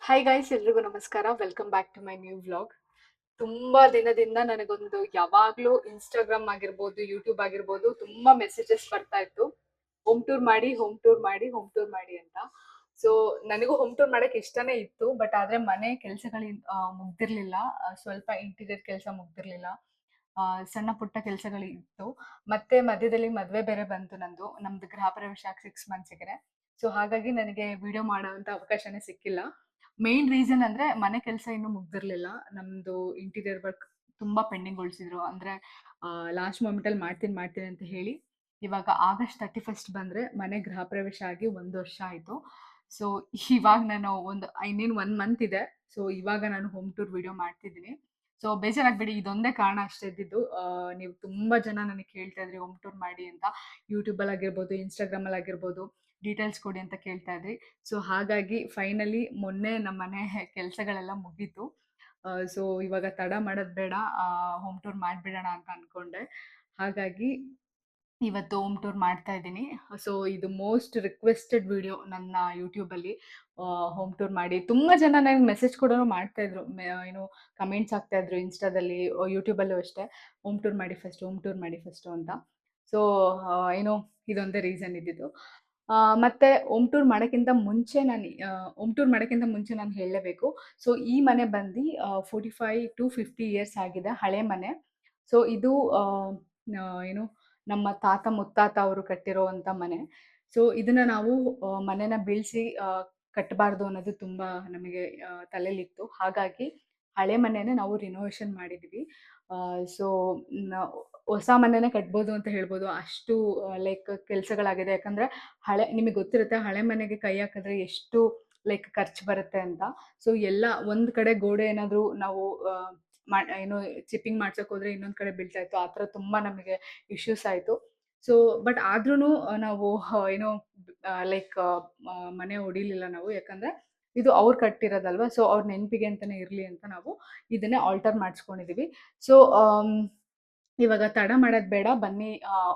Hi guys, ಎಲ್ರಿಗೂ ನಮಸ್ಕಾರ. Welcome back to my new vlog. ತುಂಬಾ ದಿನದಿಂದ ನನಗೊಂದು ಯಾವಾಗ್ಲೂ ಇನ್ಸ್ಟಾಗ್ರಾಮ್ ಆಗಿರ್ಬೋದು, ಯೂಟ್ಯೂಬ್ ಆಗಿರ್ಬೋದು, ತುಂಬಾ ಮೆಸೇಜಸ್ ಬರ್ತಾ ಇತ್ತು. ಹೋಮ್ ಟೂರ್ ಮಾಡಿ, ಹೋಮ್ ಟೂರ್ ಮಾಡಿ, ಹೋಮ್ ಟೂರ್ ಮಾಡಿ ಅಂತ. ಸೊ ನನಗೂ ಹೋಮ್ ಟೂರ್ ಮಾಡಕ್ ಇಷ್ಟನೇ ಇತ್ತು. ಬಟ್ ಆದ್ರೆ ಮನೆ ಕೆಲಸಗಳು ಮುಗ್ದಿರ್ಲಿಲ್ಲ. ಸ್ವಲ್ಪ ಇಂಟೀರಿಯರ್ ಕೆಲಸ ಮುಗ್ದಿರ್ಲಿಲ್ಲ. ಸಣ್ಣ ಪುಟ್ಟ ಕೆಲಸಗಳು ಇತ್ತು. ಮತ್ತೆ ಮಧ್ಯದಲ್ಲಿ ಮದ್ವೆ ಬೇರೆ ಬಂತು ನಮ್ದು ಗೃಹ ಪ್ರವೇಶ 6 ಮಂತ್ಸ್ಗೆ. ಸೊ ಹಾಗಾಗಿ ನನಗೆ ವಿಡಿಯೋ ಮಾಡೋಂತ ಅವಕಾಶನೇ ಸಿಕ್ಕಿಲ್ಲ. ಮೇನ್ ರೀಸನ್ ಅಂದ್ರೆ ಮನೆ ಕೆಲಸ ಇನ್ನೂ ಮುಗ್ದಿರ್ಲಿಲ್ಲ. ನಮ್ದು ಇಂಟೀರಿಯರ್ ವರ್ಕ್ ತುಂಬಾ ಪೆಂಡಿಂಗ್ ಉಳಿಸಿದ್ರು. ಅಂದ್ರೆ ಲಾಸ್ಟ್ ಮೂಮೆಂಟ್ ಅಲ್ಲಿ ಮಾಡ್ತೀನಿ ಅಂತ ಹೇಳಿ ಇವಾಗ August 31 ಬಂದ್ರೆ ಮನೆ ಗೃಹ ಪ್ರವೇಶ ಆಗಿ 1 ವರ್ಷ ಆಯ್ತು. ಸೊ ಇವಾಗ ನಾನು ಇನ್ನೇನು 1 ಮಂತ್ ಇದೆ. ಸೊ ಇವಾಗ ನಾನು ಹೋಮ್ ಟೂರ್ ವಿಡಿಯೋ ಮಾಡ್ತಿದ್ದೀನಿ. ಸೊ ಬೇಜಾರಾಗ್ಬೇಡಿ, ಇದೊಂದೇ ಕಾರಣ ಅಷ್ಟೇ ಇದ್ದಿದ್ದು. ನೀವು ತುಂಬಾ ಜನ ನನಗೆ ಕೇಳ್ತಾ ಇದ್ರಿ ಹೋಮ್ ಟೂರ್ ಮಾಡಿ ಅಂತ. ಯೂಟ್ಯೂಬ್ ಅಲ್ಲಿ ಆಗಿರ್ಬೋದು, ಇನ್ಸ್ಟಾಗ್ರಾಮ್ ಅಲ್ಲಿ ಆಗಿರ್ಬೋದು, ಡೀಟೇಲ್ಸ್ ಕೊಡಿ ಅಂತ ಕೇಳ್ತಾ ಇದ್ರಿ. ಸೊ ಹಾಗಾಗಿ ಫೈನಲಿ ಮೊನ್ನೆ ನಮ್ಮ ಮನೆ ಕೆಲಸಗಳೆಲ್ಲ ಮುಗೀತು. ಸೊ ಇವಾಗ ತಡ ಮಾಡೋದು ಬೇಡ, ಹೋಮ್ ಟೂರ್ ಮಾಡಿಬಿಡೋಣ ಅಂತ ಅನ್ಕೊಂಡೆ. ಹಾಗಾಗಿ ಇವತ್ತು ಹೋಮ್ ಟೂರ್ ಮಾಡ್ತಾ ಇದ್ದೀನಿ. ಸೊ ಇದು ಮೋಸ್ಟ್ ರಿಕ್ವೆಸ್ಟೆಡ್ ವಿಡಿಯೋ ನನ್ನ ಯೂಟ್ಯೂಬಲ್ಲಿ. ಹೋಮ್ ಟೂರ್ ಮಾಡಿ ತುಂಬಾ ಜನ ನನಗೆ ಮೆಸೇಜ್ ಕೂಡ ಮಾಡ್ತಾ ಇದ್ರು, ಏನು ಕಮೆಂಟ್ಸ್ ಆಗ್ತಾ ಇದ್ರು ಇನ್ಸ್ಟಾದಲ್ಲಿ, ಯೂಟ್ಯೂಬಲ್ಲೂ ಅಷ್ಟೇ. ಹೋಮ್ ಟೂರ್ ಮಾಡಿ ಫಸ್ಟ್, ಹೋಮ್ ಟೂರ್ ಮಾಡಿ ಫಸ್ಟು ಅಂತ. ಸೊ ಏನು ಇದೊಂದೇ ರೀಸನ್ ಇದ್ದಿದ್ದು. ಮತ್ತೆ ಹೋಮ್ ಟೂರ್ ಮಾಡೋಕ್ಕಿಂತ ಮುಂಚೆ ನಾನು ಹೇಳಲೇಬೇಕು. ಸೊ ಈ ಮನೆ ಬಂದು 45 to 50 years ಆಗಿದೆ, ಹಳೆ ಮನೆ. ಸೊ ಇದು ಏನು ನಮ್ಮ ತಾತ ಮುತ್ತಾತ ಅವರು ಕಟ್ಟಿರೋವಂಥ ಮನೆ. ಸೊ ಇದನ್ನ ನಾವು ಮನೆನ ಬೀಳಿಸಿ ಕಟ್ಟಬಾರ್ದು ಅನ್ನೋದು ತುಂಬಾ ನಮಗೆ ತಲೆಯಲ್ಲಿತ್ತು. ಹಾಗಾಗಿ ಹಳೆ ಮನೆನೇ ನಾವು ರಿನೋವೇಷನ್ ಮಾಡಿದ್ವಿ. ಸೊ ಹೊಸ ಮನೆನೇ ಕಟ್ಬೋದು ಅಂತ ಹೇಳ್ಬೋದು. ಅಷ್ಟು ಲೈಕ್ ಕೆಲಸಗಳಾಗಿದೆ. ಯಾಕಂದ್ರೆ ನಿಮಗೆ ಗೊತ್ತಿರುತ್ತೆ, ಹಳೆ ಮನೆಗೆ ಕೈ ಹಾಕಿದ್ರೆ ಎಷ್ಟು ಲೈಕ್ ಖರ್ಚು ಬರುತ್ತೆ ಅಂತ. ಸೊ ಎಲ್ಲ ಒಂದ್ ಕಡೆ ಗೋಡೆ ಏನಾದ್ರು ನಾವು ಏನು ಚಿಪ್ಪಿಂಗ್ ಮಾಡ್ಸಕ್ ಹೋದ್ರೆ ಇನ್ನೊಂದ್ ಕಡೆ ಬೀಳ್ತಾ ಇತ್ತು. ಆ ಥರ ತುಂಬಾ ನಮಗೆ ಇಶ್ಯೂಸ್ ಆಯ್ತು. ಸೊ ಬಟ್ ಆದ್ರೂ ನಾವು ಏನೋ ಲೈಕ್ ಮನೆ ಹೊಡಿಲಿಲ್ಲ ನಾವು. ಯಾಕಂದ್ರೆ ಇದು ಅವ್ರು ಕಟ್ಟಿರೋದಲ್ವಾ. ಸೊ ಅವ್ರ ನೆನಪಿಗೆ ಅಂತಾನೆ ಇರ್ಲಿ ಅಂತ ನಾವು ಇದನ್ನೇ ಆಲ್ಟರ್ ಮಾಡಿಸ್ಕೊಂಡಿದೀವಿ. ಸೊ ಇವಾಗ ತಡ ಮಾಡೋದು ಬೇಡ, ಬನ್ನಿ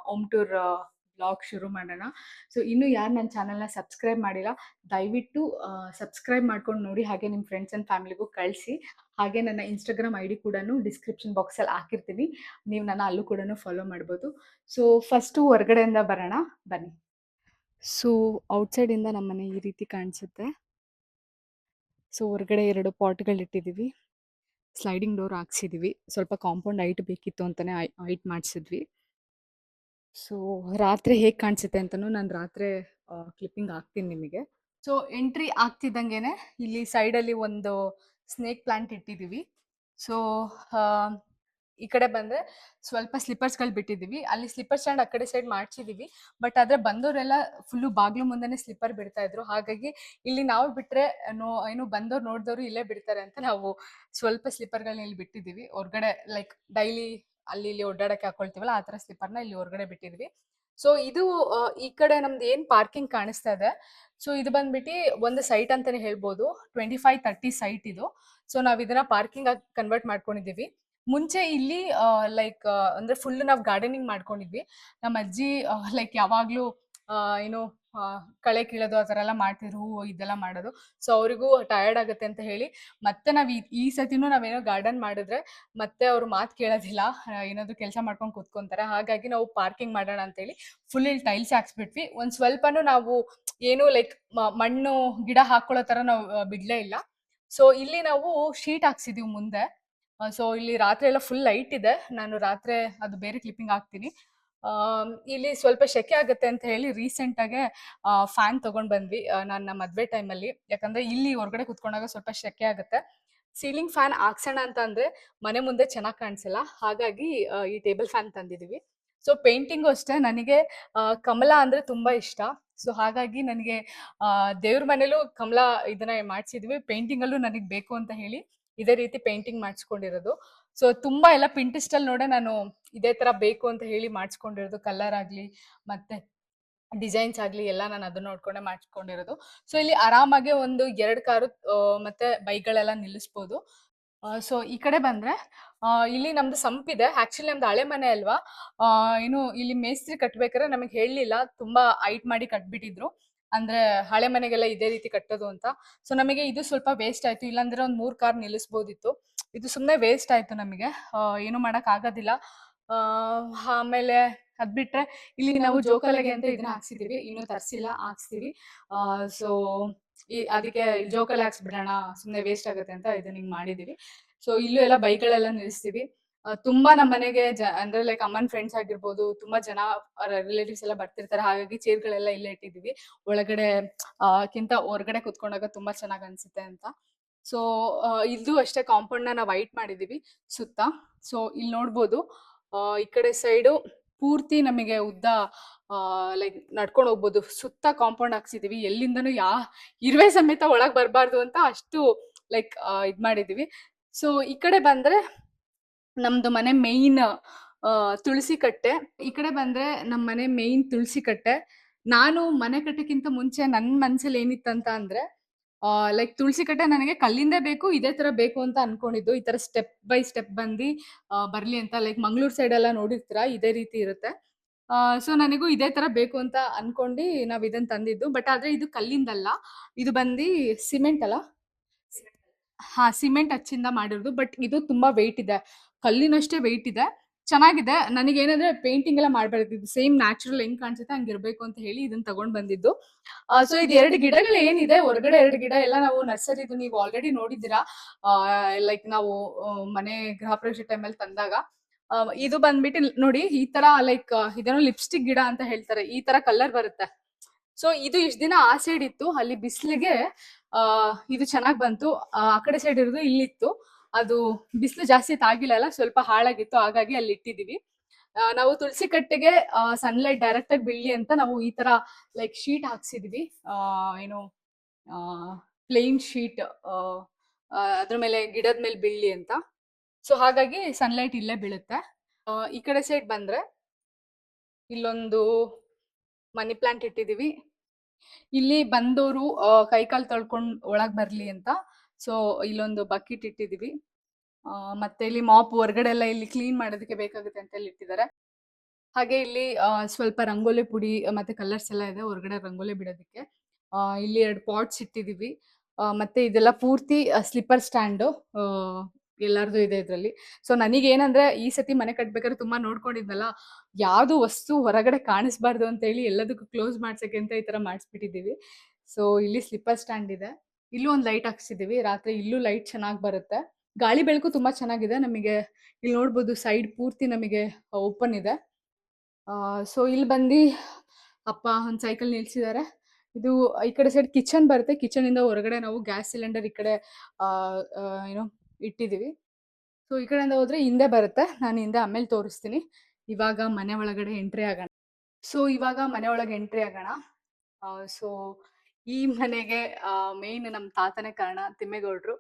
ಹೋಮ್ ಟೂರ್ ವ್ಲಾಗ್ ಶುರು ಮಾಡೋಣ. ಸೊ ಇನ್ನೂ ಯಾರು ನನ್ನ ಚಾನಲ್ನ ಸಬ್ಸ್ಕ್ರೈಬ್ ಮಾಡಿಲ್ಲ, ದಯವಿಟ್ಟು ಸಬ್ಸ್ಕ್ರೈಬ್ ಮಾಡ್ಕೊಂಡು ನೋಡಿ. ಹಾಗೆ ನಿಮ್ಮ ಫ್ರೆಂಡ್ಸ್ ಆ್ಯಂಡ್ ಫ್ಯಾಮಿಲಿಗೂ ಕಳಿಸಿ. ಹಾಗೆ ನನ್ನ ಇನ್ಸ್ಟಾಗ್ರಾಮ್ ID ಕೂಡ ಡಿಸ್ಕ್ರಿಪ್ಷನ್ ಬಾಕ್ಸಲ್ಲಿ ಹಾಕಿರ್ತೀನಿ, ನೀವು ನನ್ನ ಅಲ್ಲೂ ಕೂಡ ಫಾಲೋ ಮಾಡ್ಬೋದು. ಸೊ ಫಸ್ಟು ಹೊರಗಡೆಯಿಂದ ಬರೋಣ, ಬನ್ನಿ. ಸೊ ಔಟ್ಸೈಡಿಂದ ನಮ್ಮನೆ ಈ ರೀತಿ ಕಾಣಿಸುತ್ತೆ. ಸೊ ಹೊರಗಡೆ 2 ಪಾಟ್ಗಳಿಟ್ಟಿದ್ದೀವಿ, ಸ್ಲೈಡಿಂಗ್ ಡೋರ್ ಹಾಕ್ಸಿದೀವಿ. ಸ್ವಲ್ಪ ಕಾಂಪೌಂಡ್ ಹೈಟ್ ಬೇಕಿತ್ತು ಅಂತಾನೆ ಹೈಟ್ ಮಾಡಿಸಿದ್ವಿ. ಸೊ ರಾತ್ರಿ ಹೇಗೆ ಕಾಣಿಸುತ್ತೆ ಅಂತಲೂ ನಾನು ರಾತ್ರಿ ಕ್ಲಿಪ್ಪಿಂಗ್ ಹಾಕ್ತೀನಿ ನಿಮಗೆ. ಸೊ ಎಂಟ್ರಿ ಆಗ್ತಿದ್ದಂಗೆನೆ ಇಲ್ಲಿ ಸೈಡಲ್ಲಿ ಒಂದು ಸ್ನೇಕ್ ಪ್ಲಾಂಟ್ ಇಟ್ಟಿದ್ದೀವಿ. ಸೊ ಈ ಕಡೆ ಬಂದರೆ ಸ್ವಲ್ಪ ಸ್ಲಿಪ್ಪರ್ಸ್ಗಳು ಬಿಟ್ಟಿದ್ದೀವಿ. ಅಲ್ಲಿ ಸ್ಲಿಪ್ಪರ್ ಸ್ಟ್ಯಾಂಡ್ ಆ ಕಡೆ ಸೈಡ್ ಮಾಡ್ಸಿದ್ದೀವಿ. ಬಟ್ ಆದರೆ ಬಂದವರೆಲ್ಲ ಫುಲ್ಲು ಬಾಗಿಲು ಮುಂದೆನೇ ಸ್ಲಿಪ್ಪರ್ ಬಿಡ್ತಾ ಇದ್ರು. ಹಾಗಾಗಿ ಇಲ್ಲಿ ನಾವು ಬಿಟ್ಟರೆ ಏನು ಬಂದವ್ರು ನೋಡಿದವರು ಇಲ್ಲೇ ಬಿಡ್ತಾರೆ ಅಂತ ನಾವು ಸ್ವಲ್ಪ ಸ್ಲಿಪ್ಪರ್ಗಳನ್ನ ಇಲ್ಲಿ ಬಿಟ್ಟಿದ್ದೀವಿ ಹೊರಗಡೆ. ಲೈಕ್ ಡೈಲಿ ಅಲ್ಲಿ ಇಲ್ಲಿ ಓಡಾಡಕ್ಕೆ ಹಾಕೊಳ್ತೀವಲ್ಲ, ಆ ಥರ ಸ್ಲಿಪ್ಪರ್ನ ಇಲ್ಲಿ ಹೊರಗಡೆ ಬಿಟ್ಟಿದ್ವಿ. ಸೊ ಇದು ಈ ಕಡೆ ನಮ್ದು ಏನು ಪಾರ್ಕಿಂಗ್ ಕಾಣಿಸ್ತಾ ಇದೆ, ಸೊ ಇದು ಬಂದ್ಬಿಟ್ಟು ಒಂದು ಸೈಟ್ ಅಂತಾನೆ ಹೇಳ್ಬೋದು. 25-30 ಸೈಟ್ ಇದು. ಸೊ ನಾವು ಇದನ್ನ ಪಾರ್ಕಿಂಗ್ ಆಗಿ ಕನ್ವರ್ಟ್ ಮಾಡ್ಕೊಂಡಿದ್ದೀವಿ. ಮುಂಚೆ ಇಲ್ಲಿ ಲೈಕ್ ಅಂದ್ರೆ ಫುಲ್ ನಾವು ಗಾರ್ಡನಿಂಗ್ ಮಾಡ್ಕೊಂಡಿದ್ವಿ. ನಮ್ಮ ಅಜ್ಜಿ ಲೈಕ್ ಯಾವಾಗ್ಲೂ ಏನು ಕಳೆ ಕೀಳೋದು ಆ ಥರ ಎಲ್ಲ ಮಾಡ್ತಿದ್ರು, ಹೂವು ಇದೆಲ್ಲ ಮಾಡೋದು. ಸೊ ಅವರಿಗೂ ಟಯರ್ಡ್ ಆಗುತ್ತೆ ಅಂತ ಹೇಳಿ ಮತ್ತೆ ನಾವು ಈ ಸತಿನೂ ನಾವೇನೋ ಗಾರ್ಡನ್ ಮಾಡಿದ್ರೆ ಮತ್ತೆ ಅವ್ರು ಮಾತು ಕೇಳೋದಿಲ್ಲ, ಏನಾದ್ರು ಕೆಲಸ ಮಾಡ್ಕೊಂಡು ಕೂತ್ಕೊಂತಾರೆ. ಹಾಗಾಗಿ ನಾವು ಪಾರ್ಕಿಂಗ್ ಮಾಡೋಣ ಅಂತೇಳಿ ಫುಲ್ ಇಲ್ಲಿ ಟೈಲ್ಸ್ ಹಾಕ್ಸ್ಬಿಟ್ವಿ. ಒಂದು ಸ್ವಲ್ಪನೂ ನಾವು ಏನು ಲೈಕ್ ಮಣ್ಣು ಗಿಡ ಹಾಕೊಳ್ಳೋ ಥರ ನಾವು ಬಿಡ್ಲೇ ಇಲ್ಲ. ಸೊ ಇಲ್ಲಿ ನಾವು ಶೀಟ್ ಹಾಕ್ಸಿದೀವಿ ಮುಂದೆ. ಸೊ ಇಲ್ಲಿ ರಾತ್ರಿ ಎಲ್ಲ ಫುಲ್ ಲೈಟ್ ಇದೆ. ನಾನು ರಾತ್ರಿ ಅದು ಬೇರೆ ಕ್ಲಿಪ್ಪಿಂಗ್ ಹಾಕ್ತೀನಿ. ಇಲ್ಲಿ ಸ್ವಲ್ಪ ಸೆಕೆ ಆಗುತ್ತೆ ಅಂತ ಹೇಳಿ ರೀಸೆಂಟಾಗೆ ಫ್ಯಾನ್ ತೊಗೊಂಡು ಬಂದ್ವಿ ನನ್ನ ಮದುವೆ ಟೈಮಲ್ಲಿ. ಯಾಕಂದರೆ ಇಲ್ಲಿ ಹೊರಗಡೆ ಕುತ್ಕೊಂಡಾಗ ಸ್ವಲ್ಪ ಸೆಕೆ ಆಗುತ್ತೆ. ಸೀಲಿಂಗ್ ಫ್ಯಾನ್ ಹಾಕ್ಸೋಣ ಅಂತ ಅಂದರೆ ಮನೆ ಮುಂದೆ ಚೆನ್ನಾಗಿ ಕಾಣಿಸಲ್ಲ. ಹಾಗಾಗಿ ಈ ಟೇಬಲ್ ಫ್ಯಾನ್ ತಂದಿದ್ದೀವಿ. ಸೊ ಪೇಂಟಿಂಗು ಅಷ್ಟೇ, ನನಗೆ ಕಮಲ ಅಂದರೆ ತುಂಬ ಇಷ್ಟ. ಸೊ ಹಾಗಾಗಿ ನನಗೆ ದೇವ್ರ ಮನೇಲೂ ಕಮಲ ಇದನ್ನ ಮಾಡಿಸಿದ್ವಿ. ಪೇಂಟಿಂಗಲ್ಲೂ ನನಗೆ ಬೇಕು ಅಂತ ಹೇಳಿ ಇದೇ ರೀತಿ ಪೇಂಟಿಂಗ್ ಮಾಡಿಸ್ಕೊಂಡಿರೋದು. ಸೊ ತುಂಬ ಎಲ್ಲ ಪಿಂಟ್ರೆಸ್ಟಲ್ಲಿ ನೋಡೇ ನಾನು ಇದೇ ಥರ ಬೇಕು ಅಂತ ಹೇಳಿ ಮಾಡಿಸ್ಕೊಂಡಿರೋದು. ಕಲರ್ ಆಗಲಿ ಮತ್ತು ಡಿಸೈನ್ಸ್ ಆಗಲಿ ಎಲ್ಲ ನಾನು ಅದನ್ನ ನೋಡ್ಕೊಂಡೆ ಮಾಡಿಸ್ಕೊಂಡಿರೋದು. ಸೊ ಇಲ್ಲಿ ಆರಾಮಾಗಿ ಒಂದು 2 ಕಾರು ಮತ್ತು ಬೈಕ್ಗಳೆಲ್ಲ ನಿಲ್ಲಿಸ್ಬೋದು. ಸೊ ಈ ಕಡೆ ಬಂದರೆ ಇಲ್ಲಿ ನಮ್ಮದು ಸಂಪಿದೆ. ಆ್ಯಕ್ಚುಲಿ ನಮ್ದು ಹಳೆ ಮನೆ ಅಲ್ವಾ. ಏನು ಇಲ್ಲಿ ಮೇಸ್ತ್ರಿ ಕಟ್ಬೇಕಾದ್ರೆ ನಮಗೆ ಹೇಳಲಿಲ್ಲ, ತುಂಬ ಹೈಟ್ ಮಾಡಿ ಕಟ್ಬಿಟ್ಟಿದ್ರು. ಅಂದ್ರೆ ಹಳೆ ಮನೆಗೆಲ್ಲ ಇದೇ ರೀತಿ ಕಟ್ಟೋದು ಅಂತ. ಸೊ ನಮಗೆ ಇದು ಸ್ವಲ್ಪ ವೇಸ್ಟ್ ಆಯ್ತು, ಇಲ್ಲಾಂದ್ರೆ ಒಂದ್ 3 ಕಾರ್ ನಿಲ್ಲಿಸ್ಬೋದಿತ್ತು. ಇದು ಸುಮ್ನೆ ವೇಸ್ಟ್ ಆಯ್ತು ನಮಗೆ, ಏನು ಮಾಡಕ್ ಆಗೋದಿಲ್ಲ. ಆ ಆಮೇಲೆ ಅದ್ ಬಿಟ್ರೆ ಇಲ್ಲಿ ನಾವು ಜೋಕಾಲಿಗೆ ಅಂತ ಇದನ್ನ ಹಾಕ್ಸಿದೀವಿ, ಇನ್ನು ತರ್ಸಿಲ್ಲ, ಹಾಕ್ಸ್ತೀವಿ. ಸೊ ಅದಕ್ಕೆ ಜೋಕಾಲಿ ಹಾಕ್ಸ್ಬಿಡೋಣ, ಸುಮ್ನೆ ವೇಸ್ಟ್ ಆಗುತ್ತೆ ಅಂತ ಇದನ್ನ ಹಿಂಗ್ ಮಾಡಿದೀವಿ. ಸೊ ಇಲ್ಲೂ ಎಲ್ಲ ಬೈಕ್ಗಳೆಲ್ಲ ನಿಲ್ಲಿಸ್ತೀವಿ. ತುಂಬಾ ನಮ್ಮ ಮನೆಗೆ ಅಂದ್ರೆ ಲೈಕ್ ಅಮ್ಮನ್ ಫ್ರೆಂಡ್ಸ್ ಆಗಿರ್ಬೋದು, ತುಂಬಾ ಜನ ರಿಲೇಟಿವ್ಸ್ ಎಲ್ಲ ಬರ್ತಿರ್ತಾರೆ, ಹಾಗಾಗಿ ಚೇರ್ಗಳೆಲ್ಲ ಇಲ್ಲೇ ಇಟ್ಟಿದೀವಿ. ಒಳಗಡೆ ಕಿಂತ ಹೊರಗಡೆ ಕುತ್ಕೊಂಡಾಗ ತುಂಬಾ ಚೆನ್ನಾಗ್ ಅನ್ಸುತ್ತೆ ಅಂತ. ಸೊ ಇದು ಅಷ್ಟೇ, ಕಾಂಪೌಂಡ್ ನ ನಾವು ವೈಟ್ ಮಾಡಿದೀವಿ ಸುತ್ತ. ಸೊ ಇಲ್ಲಿ ನೋಡ್ಬೋದು, ಈ ಕಡೆ ಸೈಡು ಪೂರ್ತಿ ನಮಗೆ ಉದ್ದ ಲೈಕ್ ನಡ್ಕೊಂಡು ಹೋಗ್ಬೋದು, ಸುತ್ತ ಕಾಂಪೌಂಡ್ ಹಾಕ್ಸಿದೀವಿ. ಎಲ್ಲಿಂದನೂ ಇರುವೆ ಸಮೇತ ಒಳಗ್ ಬರ್ಬಾರ್ದು ಅಂತ ಅಷ್ಟು ಲೈಕ್ ಇದ್ ಮಾಡಿದೀವಿ. ಸೊ ಈ ಕಡೆ ಬಂದ್ರೆ ನಮ್ದು ಮನೆ ಮೇಯ್ನ್ ತುಳಸಿ ಕಟ್ಟೆ. ಈ ಕಡೆ ಬಂದ್ರೆ ನಮ್ ಮನೆ ಮೇಯ್ನ್ ತುಳಸಿ ಕಟ್ಟೆ. ನಾನು ಮನೆ ಕಟ್ಟಕ್ಕಿಂತ ಮುಂಚೆ ನನ್ ಮನ್ಸಲ್ಲಿ ಏನಿತ್ತಂತ ಅಂದ್ರೆ, ಲೈಕ್ ತುಳಸಿ ಕಟ್ಟೆ ನನಗೆ ಕಲ್ಲಿಂದೇ ಬೇಕು, ಇದೇ ತರ ಬೇಕು ಅಂತ ಅನ್ಕೊಂಡಿದ್ದು. ಈ ತರ ಸ್ಟೆಪ್ ಬೈ ಸ್ಟೆಪ್ ಬಂದು ಬರ್ಲಿ ಅಂತ. ಲೈಕ್ ಮಂಗ್ಳೂರ್ ಸೈಡ್ ಎಲ್ಲ ನೋಡಿರ್ತೀರಾ, ಇದೇ ರೀತಿ ಇರುತ್ತೆ. ಸೊ ನನಗೂ ಇದೇ ತರ ಬೇಕು ಅಂತ ಅನ್ಕೊಂಡು ನಾವ್ ಇದನ್ನ ತಂದಿದ್ದು. ಬಟ್ ಆದ್ರೆ ಇದು ಕಲ್ಲಿಂದಲ್ಲ, ಇದು ಬಂದು ಸಿಮೆಂಟ್ ಅಲ್ಲ, ಸಿಮೆಂಟ್ ಹಚ್ಚಿಂದ ಮಾಡಿರೋದು. ಬಟ್ ಇದು ತುಂಬಾ ವೆಯ್ಟ್ ಇದೆ, ಕಲ್ಲಿನಷ್ಟೇ ವೆಯ್ಟ್ ಇದೆ. ಚೆನ್ನಾಗಿದೆ. ನನಗೇನಂದ್ರೆ ಪೇಂಟಿಂಗ್ ಎಲ್ಲ ಮಾಡ್ಬಾರ್ದು, ಇದು ಸೇಮ್ ನ್ಯಾಚುರಲ್ ಹೆಂಗ್ ಕಾಣಿಸುತ್ತೆ ಹಂಗಿರ್ಬೇಕು ಅಂತ ಹೇಳಿ ಇದನ್ನ ತಗೊಂಡ್ ಬಂದಿದ್ದು. ಸೊ ಇದು 2 ಗಿಡಗಳು ಏನಿದೆ, ಹೊರಗಡೆ 2 ಗಿಡ ಎಲ್ಲ ನಾವು ನರ್ಸರಿದು ನೀವು ಆಲ್ರೆಡಿ ನೋಡಿದ್ದೀರಾ. ಲೈಕ್ ನಾವು ಮನೆ ಗೃಹ ಪ್ರವೇಶ ಟೈಮಲ್ಲಿ ತಂದಾಗ, ಇದು ಬಂದ್ಬಿಟ್ಟು ನೋಡಿ, ಈ ತರ ಲೈಕ್ ಇದೇನೋ ಲಿಪ್ಸ್ಟಿಕ್ ಗಿಡ ಅಂತ ಹೇಳ್ತಾರೆ, ಈ ತರ ಕಲರ್ ಬರುತ್ತೆ. ಸೊ ಇದು ಇಷ್ಟ ದಿನ ಆ ಸೈಡ್ ಇತ್ತು, ಅಲ್ಲಿ ಬಿಸಿಲಿಗೆ ಇದು ಚೆನ್ನಾಗ್ ಬಂತು. ಆ ಕಡೆ ಸೈಡ್ ಇರೋದು ಇಲ್ಲಿತ್ತು, ಅದು ಬಿಸಿಲು ಜಾಸ್ತಿ ತಾಗಿಲ್ಲ, ಸ್ವಲ್ಪ ಹಾಳಾಗಿತ್ತು, ಹಾಗಾಗಿ ಅಲ್ಲಿ ಇಟ್ಟಿದೀವಿ. ನಾವು ತುಳಸಿ ಕಟ್ಟೆಗೆ ಸನ್ಲೈಟ್ ಡೈರೆಕ್ಟ್ ಆಗಿ ಬೀಳಿ ಅಂತ ನಾವು ಈ ತರ ಲೈಕ್ ಶೀಟ್ ಹಾಕ್ಸಿದ್ವಿ. ಏನು ಪ್ಲೇನ್ ಶೀಟ್, ಅದ್ರ ಮೇಲೆ ಗಿಡದ ಮೇಲೆ ಬೀಳಿ ಅಂತ. ಸೊ ಹಾಗಾಗಿ ಸನ್ಲೈಟ್ ಇಲ್ಲೇ ಬೀಳುತ್ತೆ. ಈ ಕಡೆ ಸೈಡ್ ಬಂದ್ರೆ ಇಲ್ಲೊಂದು ಮನಿ ಪ್ಲಾಂಟ್ ಇಟ್ಟಿದೀವಿ. ಇಲ್ಲಿ ಬಂದವರು ಕೈಕಾಲು ತೊಳ್ಕೊಂಡ್ ಒಳಗ್ ಬರ್ಲಿ ಅಂತ. ಸೊ ಇಲ್ಲೊಂದು ಬಕೆಟ್ ಇಟ್ಟಿದೀವಿ. ಮತ್ತೆ ಇಲ್ಲಿ ಮಾಪ್ ಹೊರಗಡೆ ಎಲ್ಲ ಇಲ್ಲಿ ಕ್ಲೀನ್ ಮಾಡೋದಕ್ಕೆ ಬೇಕಾಗುತ್ತೆ ಅಂತ ಇಲ್ಲಿ ಇಟ್ಟಿದ್ದಾರೆ. ಹಾಗೆ ಇಲ್ಲಿ ಸ್ವಲ್ಪ ರಂಗೋಲಿ ಪುಡಿ ಮತ್ತೆ ಕಲರ್ಸ್ ಎಲ್ಲ ಇದೆ ಹೊರಗಡೆ ರಂಗೋಲಿ ಬಿಡೋದಕ್ಕೆ. ಇಲ್ಲಿ 2 ಪಾಟ್ಸ್ ಇಟ್ಟಿದೀವಿ. ಮತ್ತೆ ಇದೆಲ್ಲ ಪೂರ್ತಿ ಸ್ಲಿಪ್ಪರ್ ಸ್ಟ್ಯಾಂಡು, ಎಲ್ಲಾರ್ದು ಇದೆ ಇದ್ರಲ್ಲಿ. ಸೊ ನನಗೇನಂದ್ರೆ ಈ ಸತಿ ಮನೆ ಕಟ್ಬೇಕಾದ್ರೆ ತುಂಬಾ ನೋಡ್ಕೊಂಡಿದ್ನಲ್ಲ, ಯಾವ್ದು ವಸ್ತು ಹೊರಗಡೆ ಕಾಣಿಸ್ಬಾರ್ದು ಅಂತ ಹೇಳಿ ಎಲ್ಲದಕ್ಕೂ ಕ್ಲೋಸ್ ಮಾಡ್ಸಕ್ಕೆ ಅಂತ ಈ ತರ ಮಾಡಿಸ್ಬಿಟ್ಟಿದೀವಿ. ಸೊ ಇಲ್ಲಿ ಸ್ಲಿಪ್ಪರ್ ಸ್ಟ್ಯಾಂಡ್ ಇದೆ, ಇಲ್ಲೂ ಒಂದು ಲೈಟ್ ಹಾಕ್ಸಿದೀವಿ, ರಾತ್ರಿ ಇಲ್ಲೂ ಲೈಟ್ ಚೆನ್ನಾಗಿ ಬರುತ್ತೆ. ಗಾಳಿ ಬೆಳಕು ತುಂಬಾ ಚೆನ್ನಾಗಿದೆ ನಮಗೆ. ಇಲ್ಲಿ ನೋಡ್ಬೋದು ಸೈಡ್ ಪೂರ್ತಿ ನಮಗೆ ಓಪನ್ ಇದೆ. ಸೊ ಇಲ್ಲಿ ಬಂದು ಅಪ್ಪ ಒಂದು ಸೈಕಲ್ ನಿಲ್ಸಿದ್ದಾರೆ. ಇದು ಈ ಕಡೆ ಸೈಡ್ ಕಿಚನ್ ಬರುತ್ತೆ, ಕಿಚನ್ ಇಂದ ಹೊರಗಡೆ ನಾವು ಗ್ಯಾಸ್ ಸಿಲಿಂಡರ್ ಈ ಕಡೆ ಏನೋ ಇಟ್ಟಿದೀವಿ. ಸೊ ಈ ಕಡೆಯಿಂದ ಹೋದ್ರೆ ಹಿಂದೆ ಬರುತ್ತೆ, ನಾನು ಹಿಂದೆ ಆಮೇಲೆ ತೋರಿಸ್ತೀನಿ. ಇವಾಗ ಮನೆ ಒಳಗಡೆ ಎಂಟ್ರಿ ಆಗೋಣ. ಸೊ ಇವಾಗ ಮನೆ ಒಳಗೆ ಎಂಟ್ರಿ ಆಗೋಣ. ಸೊ ಈ ಮನೆಗೆ ಮೇನ್ ನಮ್ಮ ತಾತನೇ ಕಾರಣ, ತಿಮ್ಮೇಗೌಡ್ರು.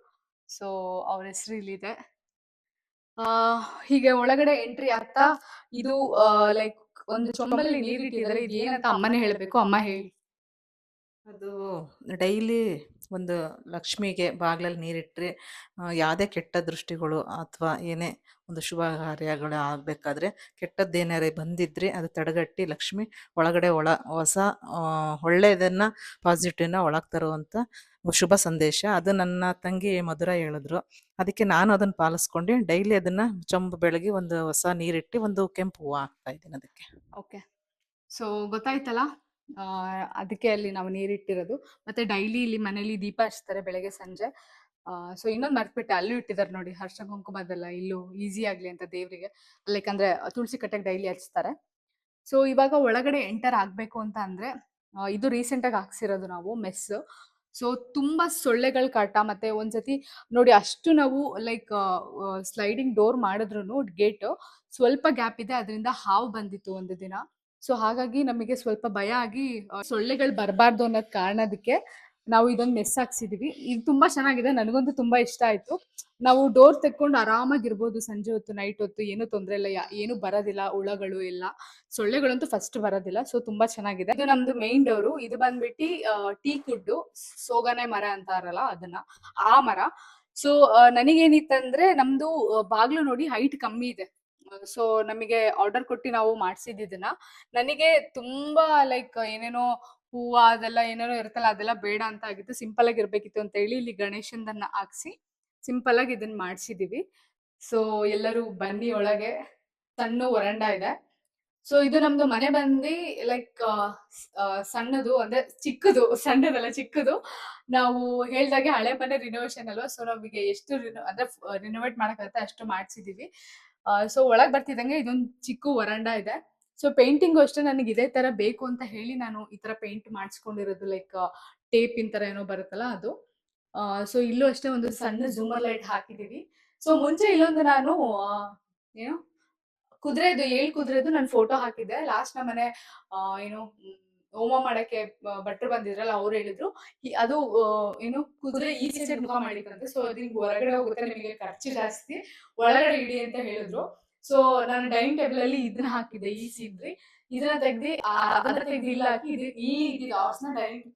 ಸೊ ಅವ್ರ ಹೆಸರು ಇಲ್ಲಿದೆ. ಹೀಗೆ ಒಳಗಡೆ ಎಂಟ್ರಿ ಆಗ್ತಾ ಇದು ಲೈಕ್ ಒಂದು ಚೊಂಬಲ್ಲಿ ನೀರಿಟ್ಟಿದ್ದಾರೆ. ಇದು ಏನಂತ ಅಮ್ಮನೇ ಹೇಳ್ಬೇಕು, ಅಮ್ಮ ಹೇಳಿ. ಅದು ಡೈಲಿ ಒಂದು ಲಕ್ಷ್ಮಿಗೆ ಬಾಗ್ಲಲ್ಲಿ ನೀರಿಟ್ಟರೆ ಯಾವುದೇ ಕೆಟ್ಟ ದೃಷ್ಟಿಗಳು ಅಥವಾ ಏನೇ ಒಂದು ಶುಭ ಕಾರ್ಯಗಳು ಆಗಬೇಕಾದ್ರೆ ಕೆಟ್ಟದ್ದೇನಾರೇ ಬಂದಿದ್ರೆ ಅದು ತಡೆಗಟ್ಟಿ ಲಕ್ಷ್ಮಿ ಒಳಗಡೆ ಹೊಸ ಒಳ್ಳೆಯದನ್ನು ಪಾಸಿಟಿವ್ನ ಒಳಗೆ ತರುವಂಥ ಶುಭ ಸಂದೇಶ. ಅದು ನನ್ನ ತಂಗಿ ಮಧುರ ಹೇಳಿದ್ರು, ಅದಕ್ಕೆ ನಾನು ಅದನ್ನು ಪಾಲಿಸ್ಕೊಂಡು ಡೈಲಿ ಅದನ್ನು ಚೊಂಬು ಬೆಳಗ್ಗೆ ಒಂದು ಹೊಸ ನೀರಿಟ್ಟು ಒಂದು ಕೆಂಪು ಹೂವು ಹಾಕ್ತಾ ಇದ್ದೀನಿ ಅದಕ್ಕೆ. ಓಕೆ, ಸೊ ಗೊತ್ತಾಯ್ತಲ್ಲ, ಅದಕ್ಕೆ ಅಲ್ಲಿ ನಾವು ನೀರಿಟ್ಟಿರೋದು. ಮತ್ತೆ ಡೈಲಿ ಇಲ್ಲಿ ಮನೇಲಿ ದೀಪ ಹಚ್ತಾರೆ ಬೆಳಗ್ಗೆ ಸಂಜೆ. ಸೊ ಇನ್ನೊಂದು ಮರ್ತ್ಬಿಟ್ಟೆ, ಅಲ್ಲೂ ಇಟ್ಟಿದ್ದಾರೆ ನೋಡಿ, ಹರ್ಷ ಕುಂಕುಮದೆಲ್ಲ ಇಲ್ಲೂ ಈಸಿ ಆಗ್ಲಿ ಅಂತ ದೇವ್ರಿಗೆ, ಯಾಕಂದ್ರೆ ತುಳಸಿ ಕಟ್ಟೆಗೆ ಡೈಲಿ ಹಚ್ತಾರೆ. ಸೊ ಇವಾಗ ಒಳಗಡೆ ಎಂಟರ್ ಆಗ್ಬೇಕು ಅಂತ ಅಂದ್ರೆ, ಇದು ರೀಸೆಂಟ್ ಆಗಿ ಹಾಕ್ಸಿರೋದು ನಾವು ಮೆಸ್. ಸೊ ತುಂಬಾ ಸೊಳ್ಳೆಗಳ ಕಾಟ. ಮತ್ತೆ ಒಂದ್ಸತಿ ನೋಡಿ, ಅಷ್ಟು ನಾವು ಲೈಕ್ ಸ್ಲೈಡಿಂಗ್ ಡೋರ್ ಮಾಡಿದ್ರು ಗೇಟ್ ಸ್ವಲ್ಪ ಗ್ಯಾಪ್ ಇದೆ, ಅದರಿಂದ ಹಾವು ಬಂದಿತ್ತು ಒಂದು ದಿನ. ಸೊ ಹಾಗಾಗಿ ನಮಗೆ ಸ್ವಲ್ಪ ಭಯ ಆಗಿ ಸೊಳ್ಳೆಗಳು ಬರಬಾರ್ದು ಅನ್ನೋದ್ ಕಾರಣದಕ್ಕೆ ನಾವು ಇದೊಂದು ಮೆಸ್ ಹಾಕ್ಸಿದೀವಿ. ಇದು ತುಂಬಾ ಚೆನ್ನಾಗಿದೆ, ನನಗಂತೂ ತುಂಬಾ ಇಷ್ಟ ಆಯ್ತು. ನಾವು ಡೋರ್ ತೆಕ್ಕೊಂಡು ಆರಾಮಾಗಿರ್ಬೋದು, ಸಂಜೆ ಹೊತ್ತು ನೈಟ್ ಹೊತ್ತು ಏನು ತೊಂದರೆ ಇಲ್ಲ, ಏನು ಬರೋದಿಲ್ಲ, ಹುಳಗಳು ಎಲ್ಲ. ಸೊಳ್ಳೆಗಳಂತೂ ಫಸ್ಟ್ ಬರೋದಿಲ್ಲ. ಸೊ ತುಂಬಾ ಚೆನ್ನಾಗಿದೆ. ಇದು ನಮ್ದು ಮೇನ್ ಡೋರು. ಇದು ಬಂದ್ಬಿಟ್ಟು ಟೀ ಕುಡ್ಡು, ಸೋಗನೆ ಮರ ಅಂತಾರಲ್ಲ ಅದನ್ನ, ಆ ಮರ. ಸೊ ನನಗೇನಿತ್ತಂದ್ರೆ, ನಮ್ದು ಬಾಗ್ಲು ನೋಡಿ ಹೈಟ್ ಕಮ್ಮಿ ಇದೆ. ಸೊ ನಮಗೆ ಆರ್ಡರ್ ಕೊಟ್ಟು ನಾವು ಮಾಡ್ಸಿದ್ದನ್ನ, ನನಗೆ ತುಂಬಾ ಲೈಕ್ ಏನೇನೋ ಹೂವ ಅದೆಲ್ಲ ಏನೇನೋ ಇರುತ್ತಲ್ಲ ಅದೆಲ್ಲ ಬೇಡ ಅಂತ ಆಗಿತ್ತು. ಸಿಂಪಲ್ ಆಗಿ ಇರ್ಬೇಕಿತ್ತು ಅಂತ ಹೇಳಿ ಇಲ್ಲಿ ಗಣೇಶಂದನ್ನ ಹಾಕ್ಸಿ ಸಿಂಪಲ್ ಆಗಿ ಇದನ್ನ ಮಾಡ್ಸಿದೀವಿ. ಸೊ ಎಲ್ಲರೂ ಬನ್ನಿ ಒಳಗೆ. ಸಣ್ಣ ವರಂಡ ಇದೆ. ಸೊ ಇದು ನಮ್ದು ಮನೆ ಬಂದು ಲೈಕ್ ಸಣ್ಣದು ಅಂದ್ರೆ ಚಿಕ್ಕದು, ಸಣ್ಣದಲ್ಲ ಚಿಕ್ಕದು. ನಾವು ಹೇಳ್ದಾಗೆ ಹಳೆ ಮನೆ ರಿನೋವೇಷನ್ ಅಲ್ವಾ, ಸೊ ನಮಗೆ ಎಷ್ಟು ಅಂದ್ರೆ ರಿನೋವೇಟ್ ಮಾಡಕ್ಕಾಗತ್ತೆ ಅಷ್ಟು ಮಾಡ್ಸಿದೀವಿ. ಸೊ ಒಳಗ್ ಬರ್ತಿದಂಗೆ ಇದೊಂದು ಚಿಕ್ಕ ವರಂಡ ಇದೆ. ಸೊ ಪೇಂಟಿಂಗು ಅಷ್ಟೇ ನನಗೆ ಇದೇ ತರ ಬೇಕು ಅಂತ ಹೇಳಿ ನಾನು ಈ ತರ ಪೇಂಟ್ ಮಾಡಿಸ್ಕೊಂಡಿರೋದು, ಲೈಕ್ ಟೇಪಿನ ತರ ಏನೋ ಬರುತ್ತಲ್ಲ ಅದು. ಸೊ ಇಲ್ಲೂ ಅಷ್ಟೇ ಒಂದು ಸಣ್ಣ ಝೂಮರ್ ಲೈಟ್ ಹಾಕಿದೀವಿ. ಸೊ ಮುಂಚೆ ಇಲ್ಲೊಂದು ನಾನು ಏನು ಕುದುರೆದು 7 ಕುದುರೆದು ನಾನು ಫೋಟೋ ಹಾಕಿದ್ದೆ. ಲಾಸ್ಟ್ ನಮ್ಮನೆ ಏನು ಹೋಮ ಮಾಡಕ್ಕೆ ಭಟ್ರು ಬಂದಿದ್ರಲ್ಲ, ಅವ್ರು ಹೇಳಿದ್ರು ಅದು ಏನು ಕುದುರೆ ಈ ಸೈಡ್ ಮುಖ ಮಾಡಿತ್ತಂತೆ. ಸೊ ಅದು ನಿಮ್ಗೆ ಹೊರಗಡೆ ಹೋಗುತ್ತೆ, ನಿಮಗೆ ಖರ್ಚು ಜಾಸ್ತಿ, ಒಳಗಡೆ ಇಡಿ ಅಂತ ಹೇಳಿದ್ರು. ಸೊ ನಾನು ಡೈನಿಂಗ್ ಟೇಬಲ್ ಅಲ್ಲಿ ಇದನ್ನ ಹಾಕಿದ್ದೆ, ಈ ಸೀನ್ರಿ. ಇದನ್ನ ತೆಗ್ದು ಅದನ್ನ ತೆಗ್ದು ಇಲ್ಲ ಹಾಕಿ ಇದು ಇಲ್ಲಿ ಇದ್ದಿದ್ದು ಹಾರ್ಸ್ನ ಡೈನಿಂಗ್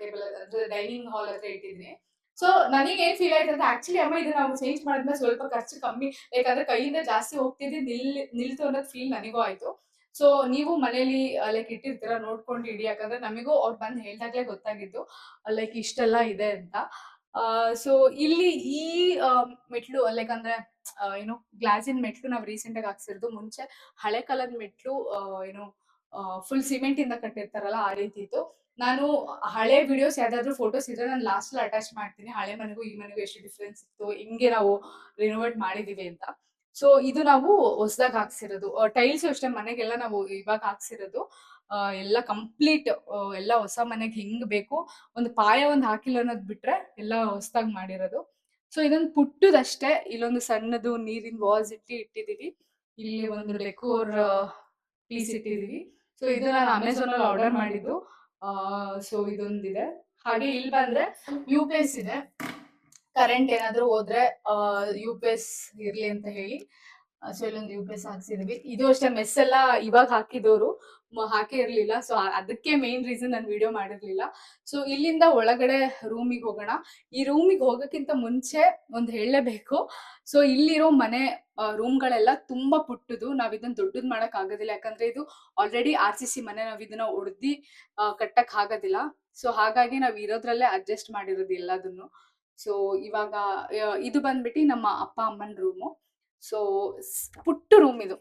ಟೇಬಲ್ ಅಂದ್ರೆ ಡೈನಿಂಗ್ ಹಾಲ್ ಹತ್ರ ಇಟ್ಟಿದ್ದೀನಿ. ಸೊ ನನಗೆ ಏನ್ ಫೀಲ್ ಆಯ್ತು ಅಂದ್ರೆ ಆಕ್ಚುಲಿ ಅಮ್ಮ ಇದನ್ನ ನಾವು ಚೇಂಜ್ ಮಾಡಿದ್ಮೇಲೆ ಸ್ವಲ್ಪ ಖರ್ಚು ಕಮ್ಮಿ, ಯಾಕಂದ್ರೆ ಕೈಯಿಂದ ಜಾಸ್ತಿ ಹೋಗ್ತಿದ್ದೆ ನಿಲ್ತು ಅನ್ನೋದು ಫೀಲ್ ನನಗೂ ಆಯ್ತು. ಸೊ ನೀವು ಮನೇಲಿ ಲೈಕ್ ಇಟ್ಟಿರ್ತೀರಾ ನೋಡ್ಕೊಂಡು ಇಡಿ, ಯಾಕಂದ್ರೆ ನಮಿಗೂ ಅವ್ರು ಬಂದು ಹೇಳ್ದಾಗ್ಲೇ ಗೊತ್ತಾಗಿದ್ದು ಲೈಕ್ ಇಷ್ಟೆಲ್ಲ ಇದೆ ಅಂತ. ಸೊ ಇಲ್ಲಿ ಈ ಮೆಟ್ಲು ಲೈಕ್ ಅಂದ್ರೆ ಏನು ಗ್ಲಾಸಿನ ಮೆಟ್ಲು ನಾವು ರೀಸೆಂಟ್ ಆಗಿ ಹಾಕ್ಸಿರೋದು. ಮುಂಚೆ ಹಳೆ ಕಾಲದ ಮೆಟ್ಲು ಏನು ಫುಲ್ ಸಿಮೆಂಟ್ ಇಂದ ಕಟ್ಟಿರ್ತಾರಲ್ಲ ಆ ರೀತಿ ಇತ್ತು. ನಾನು ಹಳೆ ವಿಡಿಯೋಸ್ ಯಾವ್ದಾದ್ರು ಫೋಟೋಸ್ ಇದ್ರೆ ನಾನು ಲಾಸ್ಟ್ ಅಟ್ಯಾಚ್ ಮಾಡ್ತೀನಿ, ಹಳೆ ಮನೆಗೂ ಈ ಮನೆಗೂ ಎಷ್ಟು ಡಿಫ್ರೆನ್ಸ್ ಇತ್ತು, ಹಿಂಗೆ ನಾವು ರಿನೋವೇಟ್ ಮಾಡಿದೀವಿ ಅಂತ. ಸೊ ಇದು ನಾವು ಹೊಸದಾಗಿ ಹಾಕ್ಸಿರೋದು. ಟೈಲ್ಸ್ ಅಷ್ಟೇ ಮನೆಗೆಲ್ಲ ನಾವು ಇವಾಗ ಹಾಕ್ಸಿರೋದು. ಎಲ್ಲ ಕಂಪ್ಲೀಟ್ ಎಲ್ಲ ಹೊಸ ಮನೆಗೆ ಹೆಂಗ್ ಬೇಕು, ಒಂದು ಪಾಯ ಒಂದು ಹಾಕಿಲ್ಲ ಅನ್ನೋದು ಬಿಟ್ರೆ ಎಲ್ಲ ಹೊಸದಾಗಿ ಮಾಡಿರೋದು. ಸೊ ಇದೊಂದು ಪುಟ್ಟದಷ್ಟೇ. ಇಲ್ಲೊಂದು ಸಣ್ಣದು ನೀರಿನ ವಾಸ್ ಇಟ್ಟಿದೀವಿ. ಇಲ್ಲಿ ಒಂದು ಡೆಕೋರ್ ಪೀಸ್ ಇಟ್ಟಿದೀವಿ. ಸೊ ಇದು ನಾನು ಅಮೆಝಾನ್ ಅಲ್ಲಿ ಆರ್ಡರ್ ಮಾಡಿದ್ದು. ಸೊ ಇದೊಂದಿದೆ. ಹಾಗೆ ಇಲ್ಲಿ ಬಂದ್ರೆ ಯು ಪಿ ಎಸ್ ಇದೆ, ಕರೆಂಟ್ ಏನಾದ್ರು ಹೋದ್ರೆ ಯು ಪಿ ಎಸ್ ಇರ್ಲಿ ಅಂತ ಹೇಳಿ. ಸೊ ಇಲ್ಲೊಂದು ಯು ಪಿ ಎಸ್ ಹಾಕ್ಸಿದೀವಿ. ಇದು ಅಷ್ಟೇ ಮೆಸ್ ಎಲ್ಲ ಇವಾಗ ಹಾಕಿದವರು ಹಾಕೇ ಇರ್ಲಿಲ್ಲ. ಸೊ ಅದಕ್ಕೆ ಮೇನ್ ರೀಸನ್ ನಾನು ವಿಡಿಯೋ ಮಾಡಿರ್ಲಿಲ್ಲ. ಸೊ ಇಲ್ಲಿಂದ ಒಳಗಡೆ ರೂಮಿಗೆ ಹೋಗೋಣ. ಈ ರೂಮಿಗೆ ಹೋಗಕ್ಕಿಂತ ಮುಂಚೆ ಒಂದು ಹೇಳಲೇಬೇಕು. ಸೊ ಇಲ್ಲಿರೋ ಮನೆ ರೂಮ್ಗಳೆಲ್ಲ ತುಂಬಾ ಪುಟ್ಟದು. ನಾವ್ ಇದನ್ನ ದೊಡ್ಡದ್ ಮಾಡಕ್ ಆಗೋದಿಲ್ಲ, ಯಾಕಂದ್ರೆ ಇದು ಆಲ್ರೆಡಿ RCC ಮನೆ, ನಾವ್ ಇದನ್ನ ಹೊಡ್ದಿ ಕಟ್ಟಕ್ ಆಗೋದಿಲ್ಲ. ಸೊ ಹಾಗಾಗಿ ನಾವ್ ಇರೋದ್ರಲ್ಲೇ ಅಡ್ಜಸ್ಟ್ ಮಾಡಿರೋದು ಎಲ್ಲದನ್ನು. ಸೊ ಇವಾಗ ಇದು ಬಂದ್ಬಿಟ್ಟು ನಮ್ಮ ಅಪ್ಪ ಅಮ್ಮನ ರೂಮು. ಸೊ ಪುಟ್ಟ ರೂಮ್ ಇದು.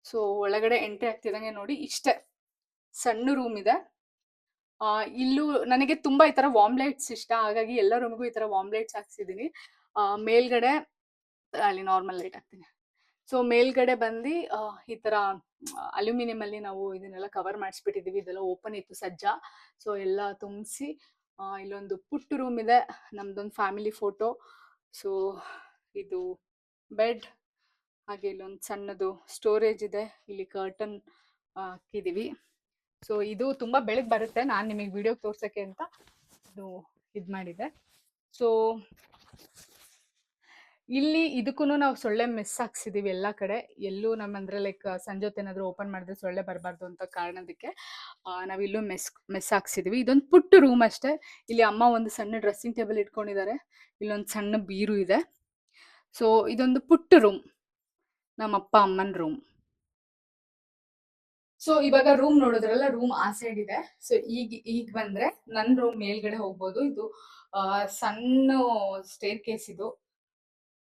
ಸೊ ಒಳಗಡೆ ಎಂಟ್ರಿ ಆಗ್ತಿದಂಗೆ ನೋಡಿ ಇಷ್ಟೇ ಸಣ್ಣ ರೂಮ್ ಇದೆ. ಇಲ್ಲೂ ನನಗೆ ತುಂಬಾ ಈ ತರ ವಾರ್ಮ್ ಲೈಟ್ಸ್ ಇಷ್ಟ, ಹಾಗಾಗಿ ಎಲ್ಲ ರೂಮಿಗೂ ಈ ತರ ವಾರ್ಮ್ ಲೈಟ್ಸ್ ಹಾಕ್ಸಿದೀನಿ. ಮೇಲ್ಗಡೆ ಅಲ್ಲಿ ನಾರ್ಮಲ್ ಲೈಟ್ ಹಾಕ್ತೀನಿ. ಸೊ ಮೇಲ್ಗಡೆ ಬಂದು ಈ ತರ ಅಲ್ಯೂಮಿನಿಯಂ ಅಲ್ಲಿ ನಾವು ಇದನ್ನೆಲ್ಲ ಕವರ್ ಮಾಡಿಸ್ಬಿಟ್ಟಿದೀವಿ. ಇದೆಲ್ಲ ಓಪನ್ ಇತ್ತು ಸಜ್ಜ, ಸೊ ಎಲ್ಲ ತುಂಬಿಸಿ ಇಲ್ಲೊಂದು ಪುಟ್ಟ ರೂಮ್ ಇದೆ. ನಮ್ದೊಂದು ಫ್ಯಾಮಿಲಿ ಫೋಟೋ. ಸೊ ಇದು ಬೆಡ್, ಹಾಗೆ ಇಲ್ಲೊಂದು ಸಣ್ಣದು ಸ್ಟೋರೇಜ್ ಇದೆ. ಇಲ್ಲಿ ಕರ್ಟನ್ ಹಾಕಿದೀವಿ. ಸೊ ಇದು ತುಂಬಾ ಬೆಳಗ್ಗೆ ಬರುತ್ತೆ, ನಾನು ನಿಮಗೆ ವಿಡಿಯೋ ತೋರ್ಸಕ್ಕೆ ಅಂತ ಇದು ಮಾಡಿದೆ. ಸೊ ಇಲ್ಲಿ ಇದಕ್ಕೂ ನಾವು ಸೊಳ್ಳೆ ಮೆಸ್ ಹಾಕ್ಸಿದೀವಿ ಎಲ್ಲ ಕಡೆ. ಎಲ್ಲೂ ನಮ್ಮಂದ್ರೆ ಲೈಕ್ ಸಂಜೆ ಹೊತ್ತು ಏನಾದ್ರು ಓಪನ್ ಮಾಡಿದ್ರೆ ಸೊಳ್ಳೆ ಬರಬಾರ್ದು ಅಂತ ಕಾರಣದಕ್ಕೆ ನಾವಿಲ್ಲೂ ಮೆಸ್ ಹಾಕ್ಸಿದೀವಿ. ಇದೊಂದು ಪುಟ್ಟ ರೂಮ್ ಅಷ್ಟೇ. ಇಲ್ಲಿ ಅಮ್ಮ ಒಂದು ಸಣ್ಣ ಡ್ರೆಸ್ಸಿಂಗ್ ಟೇಬಲ್ ಇಟ್ಕೊಂಡಿದ್ದಾರೆ. ಇಲ್ಲೊಂದು ಸಣ್ಣ ಬೀರು ಇದೆ. ಸೊ ಇದೊಂದು ಪುಟ್ಟ ರೂಮ್, ನಮ್ಮ ಅಪ್ಪ ಅಮ್ಮನ ರೂಮ್. ಸೊ ಇವಾಗ ರೂಮ್ ನೋಡಿದ್ರಲ್ಲ, ರೂಮ್ ಆ ಸೈಡ್ ಇದೆ. ಸೊ ಈಗ ಬಂದ್ರೆ ನನ್ನ ರೂಮ್ ಮೇಲ್ಗಡೆ ಹೋಗ್ಬೋದು. ಇದು ಸಣ್ಣ ಸ್ಟೇರ್ ಕೇಸ್ ಇದು.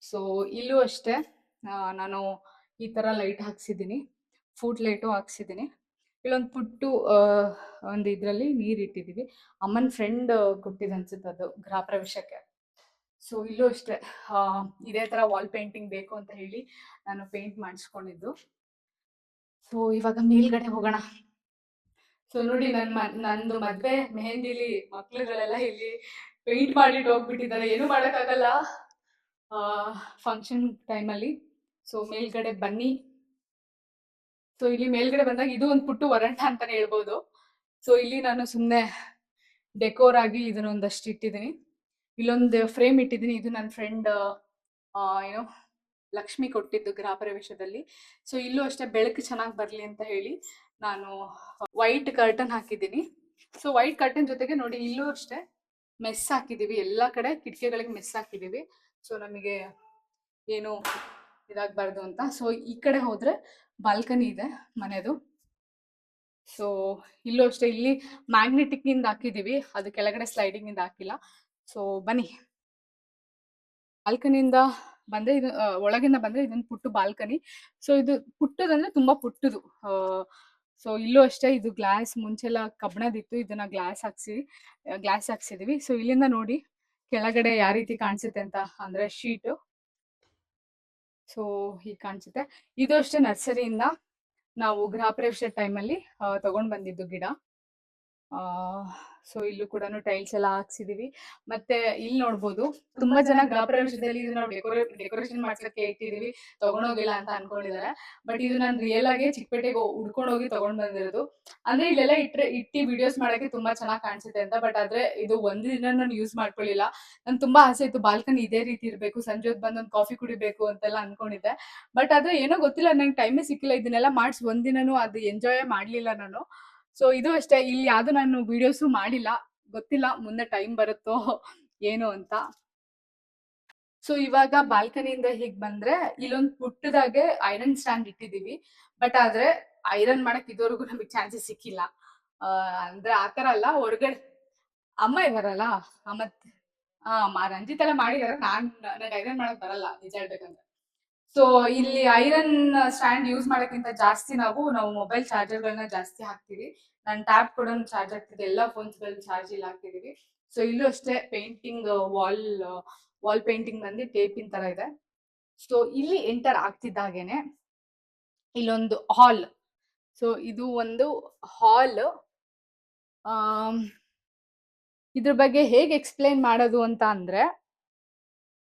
ಸೊ ಇಲ್ಲೂ ಅಷ್ಟೇ ನಾನು ಈ ತರ ಲೈಟ್ ಹಾಕ್ಸಿದ್ದೀನಿ, ಫುಡ್ ಲೈಟು ಹಾಕ್ಸಿದ್ದೀನಿ. ಇಲ್ಲೊಂದು ಪುಟ್ಟು ಒಂದು ಇದ್ರಲ್ಲಿ ನೀರ್ ಇಟ್ಟಿದೀವಿ. ಅಮ್ಮನ ಫ್ರೆಂಡ್ ಕೊಟ್ಟಿದ್ ಅನ್ಸುತ್ತೆ ಅದು ಗೃಹ ಪ್ರವೇಶಕ್ಕೆ. ಸೊ ಇಲ್ಲೂ ಅಷ್ಟೇ ಇದೇ ತರ ವಾಲ್ ಪೇಂಟಿಂಗ್ ಬೇಕು ಅಂತ ಹೇಳಿ ನಾನು ಪೇಂಟ್ ಮಾಡಿಸ್ಕೊಂಡಿದ್ದು. ಸೊ ಇವಾಗ ಮೇಲ್ಗಡೆ ಹೋಗೋಣ. ಸೊ ನೋಡಿ ನಂದು ಮದ್ವೆ ಮೆಹಂದಿಲಿ ಮಕ್ಳುಗಳೆಲ್ಲ ಇಲ್ಲಿ ಪೇಂಟ್ ಮಾಡಿಟ್ಟು ಹೋಗ್ಬಿಟ್ಟಿದ್ದಾರೆ, ಏನು ಮಾಡಕ್ಕಾಗಲ್ಲ ಫಂಕ್ಷನ್ ಟೈಮಲ್ಲಿ. ಸೊ ಮೇಲ್ಗಡೆ ಬನ್ನಿ. ಸೊ ಇಲ್ಲಿ ಮೇಲ್ಗಡೆ ಬಂದಾಗ ಇದು ಒಂದು ಪುಟ್ಟು ವರಂಡ ಅಂತಾನೆ ಹೇಳ್ಬೋದು. ಸೊ ಇಲ್ಲಿ ನಾನು ಸುಮ್ಮನೆ ಡೆಕೋರ್ ಆಗಿ ಇದನ್ನ ಒಂದಷ್ಟು ಇಟ್ಟಿದ್ದೀನಿ. ಇಲ್ಲೊಂದು ಫ್ರೇಮ್ ಇಟ್ಟಿದ್ದೀನಿ, ಇದು ನನ್ನ ಫ್ರೆಂಡ್ ಏನು ಲಕ್ಷ್ಮಿ ಕೊಟ್ಟಿದ್ದು ಗೃಹ ಪ್ರವೇಶದಲ್ಲಿ. ಸೊ ಇಲ್ಲೂ ಅಷ್ಟೇ ಬೆಳಕು ಚೆನ್ನಾಗಿ ಬರಲಿ ಅಂತ ಹೇಳಿ ನಾನು ವೈಟ್ ಕರ್ಟನ್ ಹಾಕಿದ್ದೀನಿ. ಸೊ ವೈಟ್ ಕರ್ಟನ್ ಜೊತೆಗೆ ನೋಡಿ ಇಲ್ಲೂ ಅಷ್ಟೇ ಮೆಸ್ ಹಾಕಿದೀವಿ, ಎಲ್ಲ ಕಡೆ ಕಿಟಕಿಗಳಿಗೆ ಮೆಸ್ ಹಾಕಿದೀವಿ. ಸೊ ನಮಗೆ ಏನು ಇದಾಗಬಾರ್ದು ಅಂತ. ಸೊ ಈ ಕಡೆ ಹೋದ್ರೆ ಬಾಲ್ಕನಿ ಇದೆ ಮನೆದು. ಸೊ ಇಲ್ಲೂ ಅಷ್ಟೇ, ಇಲ್ಲಿ ಮ್ಯಾಗ್ನೆಟಿಕ್ ಇಂದ ಹಾಕಿದೀವಿ, ಅದು ಕೆಳಗಡೆ ಸ್ಲೈಡಿಂಗ್ ಇಂದ ಹಾಕಿಲ್ಲ. ಸೊ ಬನ್ನಿ, ಬಾಲ್ಕನಿಯಿಂದ ಬಂದ್ರೆ ಇದು ಒಳಗಿಂದ ಬಂದ್ರೆ ಇದೊಂದು ಪುಟ್ಟು ಬಾಲ್ಕನಿ. ಸೊ ಇದು ಪುಟ್ಟದಂದ್ರೆ ತುಂಬಾ ಪುಟ್ಟದು. ಸೊ ಇಲ್ಲೂ ಅಷ್ಟೇ, ಇದು ಗ್ಲಾಸ್ ಮುಂಚೆಲ್ಲ ಕಬ್ಬಣದಿತ್ತು, ಇದನ್ನ ಗ್ಲಾಸ್ ಹಾಕ್ಸಿದೀವಿ. ಸೊ ಇಲ್ಲಿಂದ ನೋಡಿ ಕೆಳಗಡೆ ಯಾವ ರೀತಿ ಕಾಣಿಸುತ್ತೆ ಅಂತ ಅಂದ್ರೆ ಶೀಟ್. ಸೊ ಹೀಗೆ ಕಾಣಿಸುತ್ತೆ. ಇದು ಅಷ್ಟೇ ನರ್ಸರಿಯಿಂದ ನಾವು ಗೃಹ ಪ್ರವೇಶ ಟೈಮಲ್ಲಿ ತಗೊಂಡ್ ಬಂದಿದ್ದು ಗಿಡ. ಸೊ ಇಲ್ಲೂ ಕೂಡ ಟೈಲ್ಸ್ ಎಲ್ಲ ಹಾಕ್ಸಿದೀವಿ. ಮತ್ತೆ ಇಲ್ಲಿ ನೋಡ್ಬೋದು, ತುಂಬಾ ಜನ ಗೃಹ ಪ್ರವೇಶದಲ್ಲಿ ನಾವು ಡೆಕೋರೇಷನ್ ಮಾಡ್ಸಕ್ಕೆ ಇಟ್ಟಿದೀವಿ, ತಗೊಂಡೋಗಿಲ್ಲ ಅಂತ ಅನ್ಕೊಂಡಿದ್ದಾರೆ. ಬಟ್ ಇದು ನಾನು ರಿಯಲ್ ಆಗಿ ಚಿಕ್ಕಪೇಟೆಗೆ ಹುಡ್ಕೊಂಡು ಹೋಗಿ ತಗೊಂಡ್ ಬಂದಿರೋದು. ಅಂದ್ರೆ ಇಲ್ಲೆಲ್ಲ ಇಟ್ಟಿ ವಿಡಿಯೋಸ್ ಮಾಡಕ್ಕೆ ತುಂಬಾ ಚೆನ್ನಾಗಿ ಕಾಣಿಸುತ್ತೆ ಅಂತ. ಬಟ್ ಆದ್ರೆ ಇದು ಒಂದು ದಿನ ನಾನು ಯೂಸ್ ಮಾಡ್ಕೊಳ್ಳಿಲ್ಲ. ನನ್ ತುಂಬಾ ಆಸೆ ಇತ್ತು ಬಾಲ್ಕನಿ ಇದೇ ರೀತಿ ಇರ್ಬೇಕು, ಸಂಜೆ ಹೊತ್ತು ಬಂದು ಒಂದು ಕಾಫಿ ಕುಡಿಬೇಕು ಅಂತೆಲ್ಲ ಅನ್ಕೊಂಡಿದ್ದೆ. ಬಟ್ ಆದ್ರೆ ಏನೋ ಗೊತ್ತಿಲ್ಲ, ನಂಗೆ ಟೈಮೇ ಸಿಕ್ಕಿಲ್ಲ. ಇದನ್ನೆಲ್ಲ ಮಾಡಿಸಿ ಒಂದಿನನೂ ಅದು ಎಂಜಾಯ್ ಮಾಡ್ಲಿಲ್ಲ ನಾನು. ಸೊ ಇದು ಅಷ್ಟೇ, ಇಲ್ಲಿ ಯಾವ್ದು ನಾನು ವಿಡಿಯೋಸು ಮಾಡಿಲ್ಲ, ಗೊತ್ತಿಲ್ಲ ಮುಂದೆ ಟೈಮ್ ಬರುತ್ತೋ ಏನು ಅಂತ. ಸೊ ಇವಾಗ ಬಾಲ್ಕನಿಯಿಂದ ಹೀಗ್ ಬಂದ್ರೆ ಇಲ್ಲೊಂದು ಪುಟ್ಟದಾಗೆ ಐರನ್ ಸ್ಟ್ಯಾಂಡ್ ಇಟ್ಟಿದೀವಿ. ಬಟ್ ಆದ್ರೆ ಐರನ್ ಮಾಡಕ್ ಇದುವರೆಗೂ ನಮಗೆ ಚಾನ್ಸಸ್ ಸಿಕ್ಕಿಲ್ಲ. ಅಂದ್ರೆ ಆತರ ಅಲ್ಲ, ಹೊರಗಡೆ ಅಮ್ಮ ಇದಾರಲ್ಲ, ಮತ್ತೆ ರಂಜಿತ್ ಎಲ್ಲ ಮಾಡಿದಾರೆ. ನನಗೆ ಐರನ್ ಮಾಡಕ್ ಬರಲ್ಲ ನಿಜ ಹೇಳ್ಬೇಕಂದ್ರೆ. ಸೊ ಇಲ್ಲಿ ಐರನ್ ಸ್ಟ್ಯಾಂಡ್ ಯೂಸ್ ಮಾಡೋಕ್ಕಿಂತ ಜಾಸ್ತಿ ನಾವು ಮೊಬೈಲ್ ಚಾರ್ಜರ್ಗಳನ್ನ ಜಾಸ್ತಿ ಹಾಕ್ತಿವಿ. ನಾನು ಟ್ಯಾಬ್ ಕೂಡ ಚಾರ್ಜ್ ಆಗ್ತಿದೆ, ಎಲ್ಲ ಫೋನ್ಸ್ ಗಳು ಚಾರ್ಜ್ ಇಲ್ಲಿ ಹಾಕ್ತಿದೀವಿ. ಸೊ ಇಲ್ಲೂ ಅಷ್ಟೇ ಪೇಂಟಿಂಗ್, ವಾಲ್ ಪೇಂಟಿಂಗ್ ಬಂದು ಟೇಪಿನ ತರ ಇದೆ. ಸೊ ಇಲ್ಲಿ ಎಂಟರ್ ಆಗ್ತಿದ್ದಾಗೇನೆ ಇಲ್ಲೊಂದು ಹಾಲ್. ಸೊ ಇದು ಒಂದು ಹಾಲ್. ಇದ್ರ ಬಗ್ಗೆ ಹೇಗೆ ಎಕ್ಸ್ಪ್ಲೇನ್ ಮಾಡೋದು ಅಂತ ಅಂದ್ರೆ,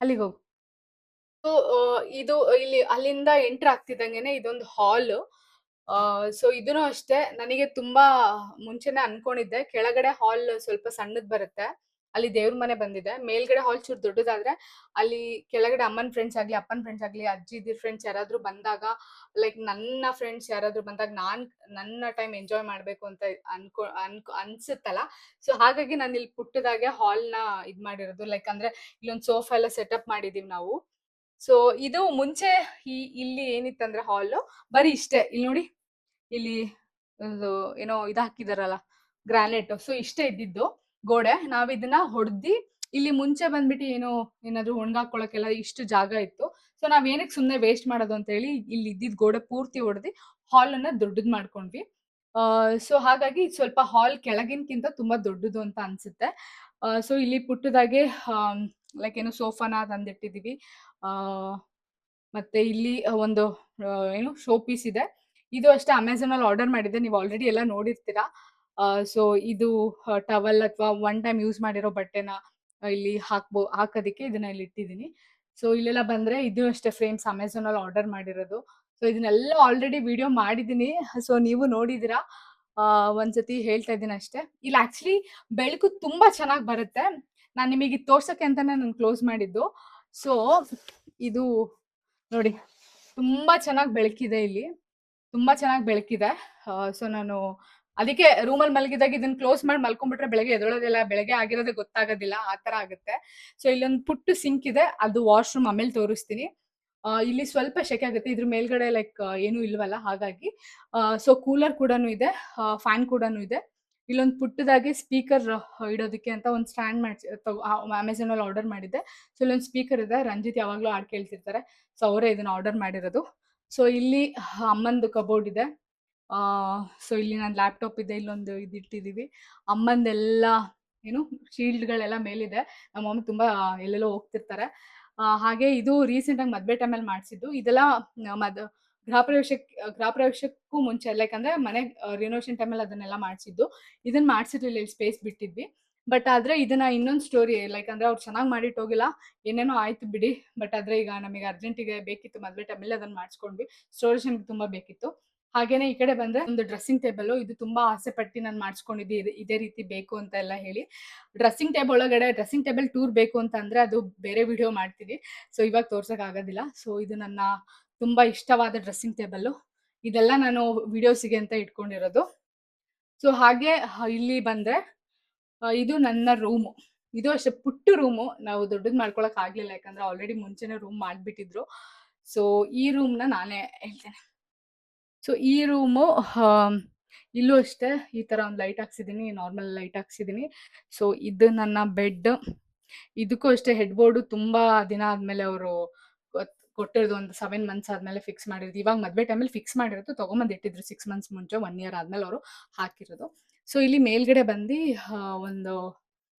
ಅಲ್ಲಿಗೆ ಹೋಗು. ಸೊ ಇದು ಇಲ್ಲಿ ಅಲ್ಲಿಂದ ಎಂಟರ್ ಆಗ್ತಿದ್ದಂಗೆನೆ ಇದೊಂದು ಹಾಲ್. ಸೊ ಇದನ್ನು ಅಷ್ಟೇ, ನನಗೆ ತುಂಬಾ ಮುಂಚೆನೆ ಅನ್ಕೊಂಡಿದ್ದೆ ಕೆಳಗಡೆ ಹಾಲ್ ಸ್ವಲ್ಪ ಸಣ್ಣದ್ ಬರುತ್ತೆ, ಅಲ್ಲಿ ದೇವ್ರ ಮನೆ ಬಂದಿದೆ. ಮೇಲ್ಗಡೆ ಹಾಲ್ ಚೂರು ದೊಡ್ಡದಾದ್ರೆ ಅಲ್ಲಿ ಕೆಳಗಡೆ ಅಮ್ಮನ ಫ್ರೆಂಡ್ಸ್ ಆಗ್ಲಿ, ಅಪ್ಪನ ಫ್ರೆಂಡ್ಸ್ ಆಗ್ಲಿ, ಅಜ್ಜಿದಿರ್ ಫ್ರೆಂಡ್ಸ್ ಯಾರಾದ್ರೂ ಬಂದಾಗ, ಲೈಕ್ ನನ್ನ ಫ್ರೆಂಡ್ಸ್ ಯಾರಾದ್ರೂ ಬಂದಾಗ ನನ್ನ ಟೈಮ್ ಎಂಜಾಯ್ ಮಾಡ್ಬೇಕು ಅಂತ ಅನ್ಸುತ್ತಲ್ಲ. ಸೊ ಹಾಗಾಗಿ ನಾನು ಇಲ್ಲಿ ಪುಟ್ಟದಾಗೆ ಹಾಲ್ ನ ಇದ್ ಮಾಡಿರೋದು. ಲೈಕ್ ಅಂದ್ರೆ ಇಲ್ಲೊಂದು ಸೋಫಾ ಎಲ್ಲ ಸೆಟಪ್ ಮಾಡಿದೀವಿ ನಾವು. ಸೊ ಇದು ಮುಂಚೆ ಇಲ್ಲಿ ಏನಿತ್ತಂದ್ರೆ ಹಾಲ್ ಬರೀ ಇಷ್ಟೇ. ಇಲ್ಲಿ ನೋಡಿ, ಇಲ್ಲಿ ಒಂದು ಏನೋ ಇದು ಹಾಕಿದಾರಲ್ಲ, ಗ್ರಾನೈಟ್. ಸೊ ಇಷ್ಟೇ ಇದ್ದಿದ್ದು ಗೋಡೆ. ನಾವ್ ಇದನ್ನ ಹೊಡ್ದಿ, ಇಲ್ಲಿ ಮುಂಚೆ ಬಂದ್ಬಿಟ್ಟು ಏನಾದ್ರು ಒಣಗಾಕೊಳ್ಳೋಕೆಲ್ಲ ಇಷ್ಟು ಜಾಗ ಇತ್ತು. ಸೊ ನಾವ್ ಏನಕ್ಕೆ ಸುಮ್ನೆ ವೇಸ್ಟ್ ಮಾಡೋದು ಅಂತ ಹೇಳಿ ಇಲ್ಲಿ ಇದ್ದಿದ್ ಗೋಡೆ ಪೂರ್ತಿ ಹೊಡೆದಿ ಹಾಲ್ ಅನ್ನ ದೊಡ್ಡದ್ ಮಾಡ್ಕೊಂಡ್ವಿ. ಸೊ ಹಾಗಾಗಿ ಸ್ವಲ್ಪ ಹಾಲ್ ಕೆಳಗಿನ್ಕಿಂತ ತುಂಬಾ ದೊಡ್ಡದು ಅಂತ ಅನ್ಸುತ್ತೆ. ಸೊ ಇಲ್ಲಿ ಪುಟ್ಟದಾಗೆ ಲೈಕ್ ಏನೋ ಸೋಫಾನ ತಂದಿಟ್ಟಿದೀವಿ. ಆ ಮತ್ತೆ ಇಲ್ಲಿ ಒಂದು ಶೋ ಪೀಸ್ ಇದೆ. ಇದು ಅಷ್ಟೇ ಅಮೆಝಾನ್ ಅಲ್ಲಿ ಆರ್ಡರ್ ಮಾಡಿದ್ದೆ, ನೀವು ಆಲ್ರೆಡಿ ಎಲ್ಲ ನೋಡಿರ್ತೀರಾ. ಸೊ ಇದು ಟವಲ್ ಅಥವಾ ಒನ್ ಟೈಮ್ ಯೂಸ್ ಮಾಡಿರೋ ಬಟ್ಟೆನ ಇಲ್ಲಿ ಹಾಕೋದಿಕ್ಕೆ ಇದನ್ನ ಇಲ್ಲಿ ಇಟ್ಟಿದ್ದೀನಿ. ಸೊ ಇಲ್ಲೆಲ್ಲ ಬಂದ್ರೆ ಇದು ಅಷ್ಟೇ ಫ್ರೇಮ್ಸ್ ಅಮೆಝಾನ್ ಅಲ್ಲಿ ಆರ್ಡರ್ ಮಾಡಿರೋದು. ಸೊ ಇದನ್ನೆಲ್ಲ ಆಲ್ರೆಡಿ ವಿಡಿಯೋ ಮಾಡಿದೀನಿ, ಸೊ ನೀವು ನೋಡಿದೀರಾ. ಒಂದ್ಸತಿ ಹೇಳ್ತಾ ಇದ್ದೀನಿ ಅಷ್ಟೇ. ಇಲ್ಲಿ ಆಕ್ಚುಲಿ ಬೆಳಕು ತುಂಬಾ ಚೆನ್ನಾಗಿ ಬರುತ್ತೆ. ನಾನು ನಿಮಗೆ ತೋರ್ಸಕ್ಕೆ ಅಂತಾನೆ ನಾನು ಕ್ಲೋಸ್ ಮಾಡಿದ್ದು. ಸೊ ಇದು ನೋಡಿ, ತುಂಬಾ ಚೆನ್ನಾಗಿ ಬೆಳಕಿದೆ ಇಲ್ಲಿ, ತುಂಬಾ ಚೆನ್ನಾಗಿ ಬೆಳಕಿದೆ. ಸೊ ನಾನು ಅದಕ್ಕೆ ರೂಮಲ್ಲಿ ಮಲಗಿದಾಗ ಇದನ್ನ ಕ್ಲೋಸ್ ಮಾಡಿ ಮಲ್ಕೊಂಡ್ಬಿಟ್ರೆ ಬೆಳಗ್ಗೆ ಎದೊಳೋದಿಲ್ಲ, ಬೆಳಗ್ಗೆ ಆಗಿರೋದೇ ಗೊತ್ತಾಗೋದಿಲ್ಲ, ಆ ತರ ಆಗುತ್ತೆ. ಸೊ ಇಲ್ಲೊಂದು ಪುಟ್ಟು ಸಿಂಕ್ ಇದೆ, ಅದು ವಾಶ್ರೂಮ್ ಆಮೇಲೆ ತೋರಿಸ್ತೀನಿ. ಇಲ್ಲಿ ಸ್ವಲ್ಪ ಶೆಕೆ ಆಗುತ್ತೆ, ಇದ್ರ ಮೇಲ್ಗಡೆ ಲೈಕ್ ಏನು ಇಲ್ವಲ್ಲ, ಹಾಗಾಗಿ. ಸೊ ಕೂಲರ್ ಕೂಡ ಇದೆ, ಫ್ಯಾನ್ ಕೂಡ ಇದೆ. ಇಲ್ಲೊಂದು ಪುಟ್ಟದಾಗಿ ಸ್ಪೀಕರ್ ಇಡೋದಕ್ಕೆ ಅಂತ ಒಂದು ಸ್ಟ್ಯಾಂಡ್ ಅಮೆಝಾನ್ ಅಲ್ಲಿ ಆರ್ಡರ್ ಮಾಡಿದ್ದೆ. ಸೊ ಇಲ್ಲೊಂದು ಸ್ಪೀಕರ್ ಇದೆ, ರಂಜಿತ್ ಯಾವಾಗ್ಲೂ ಹಾಡ್ ಕೇಳ್ತಿರ್ತಾರೆ, ಸೊ ಅವರೇ ಇದನ್ನ ಆರ್ಡರ್ ಮಾಡಿರೋದು. ಸೊ ಇಲ್ಲಿ ಅಮ್ಮಂದು ಕಬೋರ್ಡ್ ಇದೆ. ಸೊ ಇಲ್ಲಿ ನನ್ನ ಲ್ಯಾಪ್ಟಾಪ್ ಇದೆ, ಇಲ್ಲೊಂದು ಇಟ್ಟಿದೀವಿ. ಅಮ್ಮಂದೆಲ್ಲ ಶೀಲ್ಡ್ಗಳೆಲ್ಲ ಮೇಲಿದೆ. ನಮ್ಮ ಮಮ್ಮಿ ತುಂಬಾ ಎಲ್ಲೆಲ್ಲೋ ಹೋಗ್ತಿರ್ತಾರೆ. ಹಾಗೆ ಇದು ರೀಸೆಂಟ್ ಆಗಿ ಮದ್ವೆ ಟೈಮಲ್ಲಿ ಮಾಡಿಸಿದ್ದು. ಇದೆಲ್ಲ ಗೃಹ ಪ್ರವೇಶಕ್ಕೂ ಮುಂಚೆ, ಲೈಕ್ ಅಂದ್ರೆ ಮನೆ ರಿನೋವೇಷನ್ ಟೈಮಲ್ಲಿ ಅದನ್ನೆಲ್ಲ ಮಾಡಿಸಿದ್ದು. ಇದನ್ನ ಮಾಡಿಸಿರ್ಲಿಲ್ಲ, ಇಲ್ಲಿ ಸ್ಪೇಸ್ ಬಿಟ್ಟಿದ್ವಿ. ಬಟ್ ಆದ್ರೆ ಇದನ್ನ ಇನ್ನೊಂದು ಸ್ಟೋರಿ, ಲೈಕ್ ಅಂದ್ರೆ ಅವ್ರು ಚೆನ್ನಾಗಿ ಮಾಡಿಟ್ಟು ಹೋಗಿಲ್ಲ, ಏನೇನೋ ಆಯ್ತು ಬಿಡಿ. ಬಟ್ ಆದ್ರೆ ಈಗ ನಮಗೆ ಅರ್ಜೆಂಟಿಗೆ ಬೇಕಿತ್ತು, ಮದ್ವೆ ಟೈಮಲ್ಲಿ ಅದನ್ನ ಮಾಡಿಸ್ಕೊಂಡ್ವಿ. ಸ್ಟೋರೇಜ್ ನಮ್ಗೆ ತುಂಬಾ ಬೇಕಿತ್ತು. ಹಾಗೇನೆ ಈ ಕಡೆ ಬಂದ್ರೆ ಒಂದು ಡ್ರೆಸ್ಸಿಂಗ್ ಟೇಬಲ್, ಇದು ತುಂಬಾ ಆಸೆ ಪಟ್ಟು ನಾನು ಮಾಡಿಸ್ಕೊಂಡಿದ್ದೆ, ಇದೇ ರೀತಿ ಬೇಕು ಅಂತ ಎಲ್ಲ ಹೇಳಿ. ಡ್ರೆಸ್ಸಿಂಗ್ ಟೇಬಲ್ ಟೂರ್ ಬೇಕು ಅಂತ ಅಂದ್ರೆ ಅದು ಬೇರೆ ವಿಡಿಯೋ ಮಾಡ್ತೀನಿ, ಸೊ ಇವಾಗ ತೋರ್ಸಕ್ ಆಗೋದಿಲ್ಲ. ಸೊ ಇದು ನನ್ನ ತುಂಬಾ ಇಷ್ಟವಾದ ಡ್ರೆಸ್ಸಿಂಗ್ ಟೇಬಲ್. ಇದೆಲ್ಲ ನಾನು ವಿಡಿಯೋಸಿಗೆ ಅಂತ ಇಟ್ಕೊಂಡಿರೋದು. ಸೊ ಹಾಗೆ ಇಲ್ಲಿ ಬಂದ್ರೆ ಇದು ನನ್ನ ರೂಮು. ಇದು ಅಷ್ಟೇ ಪುಟ್ಟು ರೂಮು, ನಾವು ದೊಡ್ಡದ್ ಮಾಡ್ಕೊಳಕ್ ಆಗ್ಲಿಲ್ಲ, ಯಾಕಂದ್ರೆ ಆಲ್ರೆಡಿ ಮುಂಚೆನೆ ರೂಮ್ ಮಾಡ್ಬಿಟ್ಟಿದ್ರು. ಸೊ ಈ ರೂಮ್ನ ನಾನೇ ಹೇಳ್ತೇನೆ. ಸೊ ಈ ರೂಮು ಇಲ್ಲೂ ಅಷ್ಟೇ ಈ ತರ ಒಂದು ಲೈಟ್ ಹಾಕ್ಸಿದೀನಿ, ನಾರ್ಮಲ್ ಲೈಟ್ ಹಾಕ್ಸಿದೀನಿ. ಸೊ ಇದು ನನ್ನ ಬೆಡ್. ಇದಕ್ಕೂ ಅಷ್ಟೇ ಹೆಡ್ ಬೋರ್ಡ್ ತುಂಬಾ ದಿನ ಆದ್ಮೇಲೆ ಅವರು ಕೊಟ್ಟಿರೋದು, ಒಂದು 7 ಮಂತ್ಸ್ ಆದ್ಮೇಲೆ ಫಿಕ್ಸ್ ಮಾಡಿರೋದು. ಇವಾಗ ಮದ್ವೆ ಟೈಮಲ್ಲಿ ಫಿಕ್ಸ್ ಮಾಡಿರೋದು, ತಗೊಂಬಂದ್ ಇಟ್ಟಿದ್ರು 6 ಮಂತ್ಸ್ ಮುಂಚೆ, 1 ಇಯರ್ ಆದ್ಮೇಲೆ ಅವರು ಹಾಕಿರೋದು. ಸೊ ಇಲ್ಲಿ ಮೇಲ್ಗಡೆ ಬಂದು ಒಂದು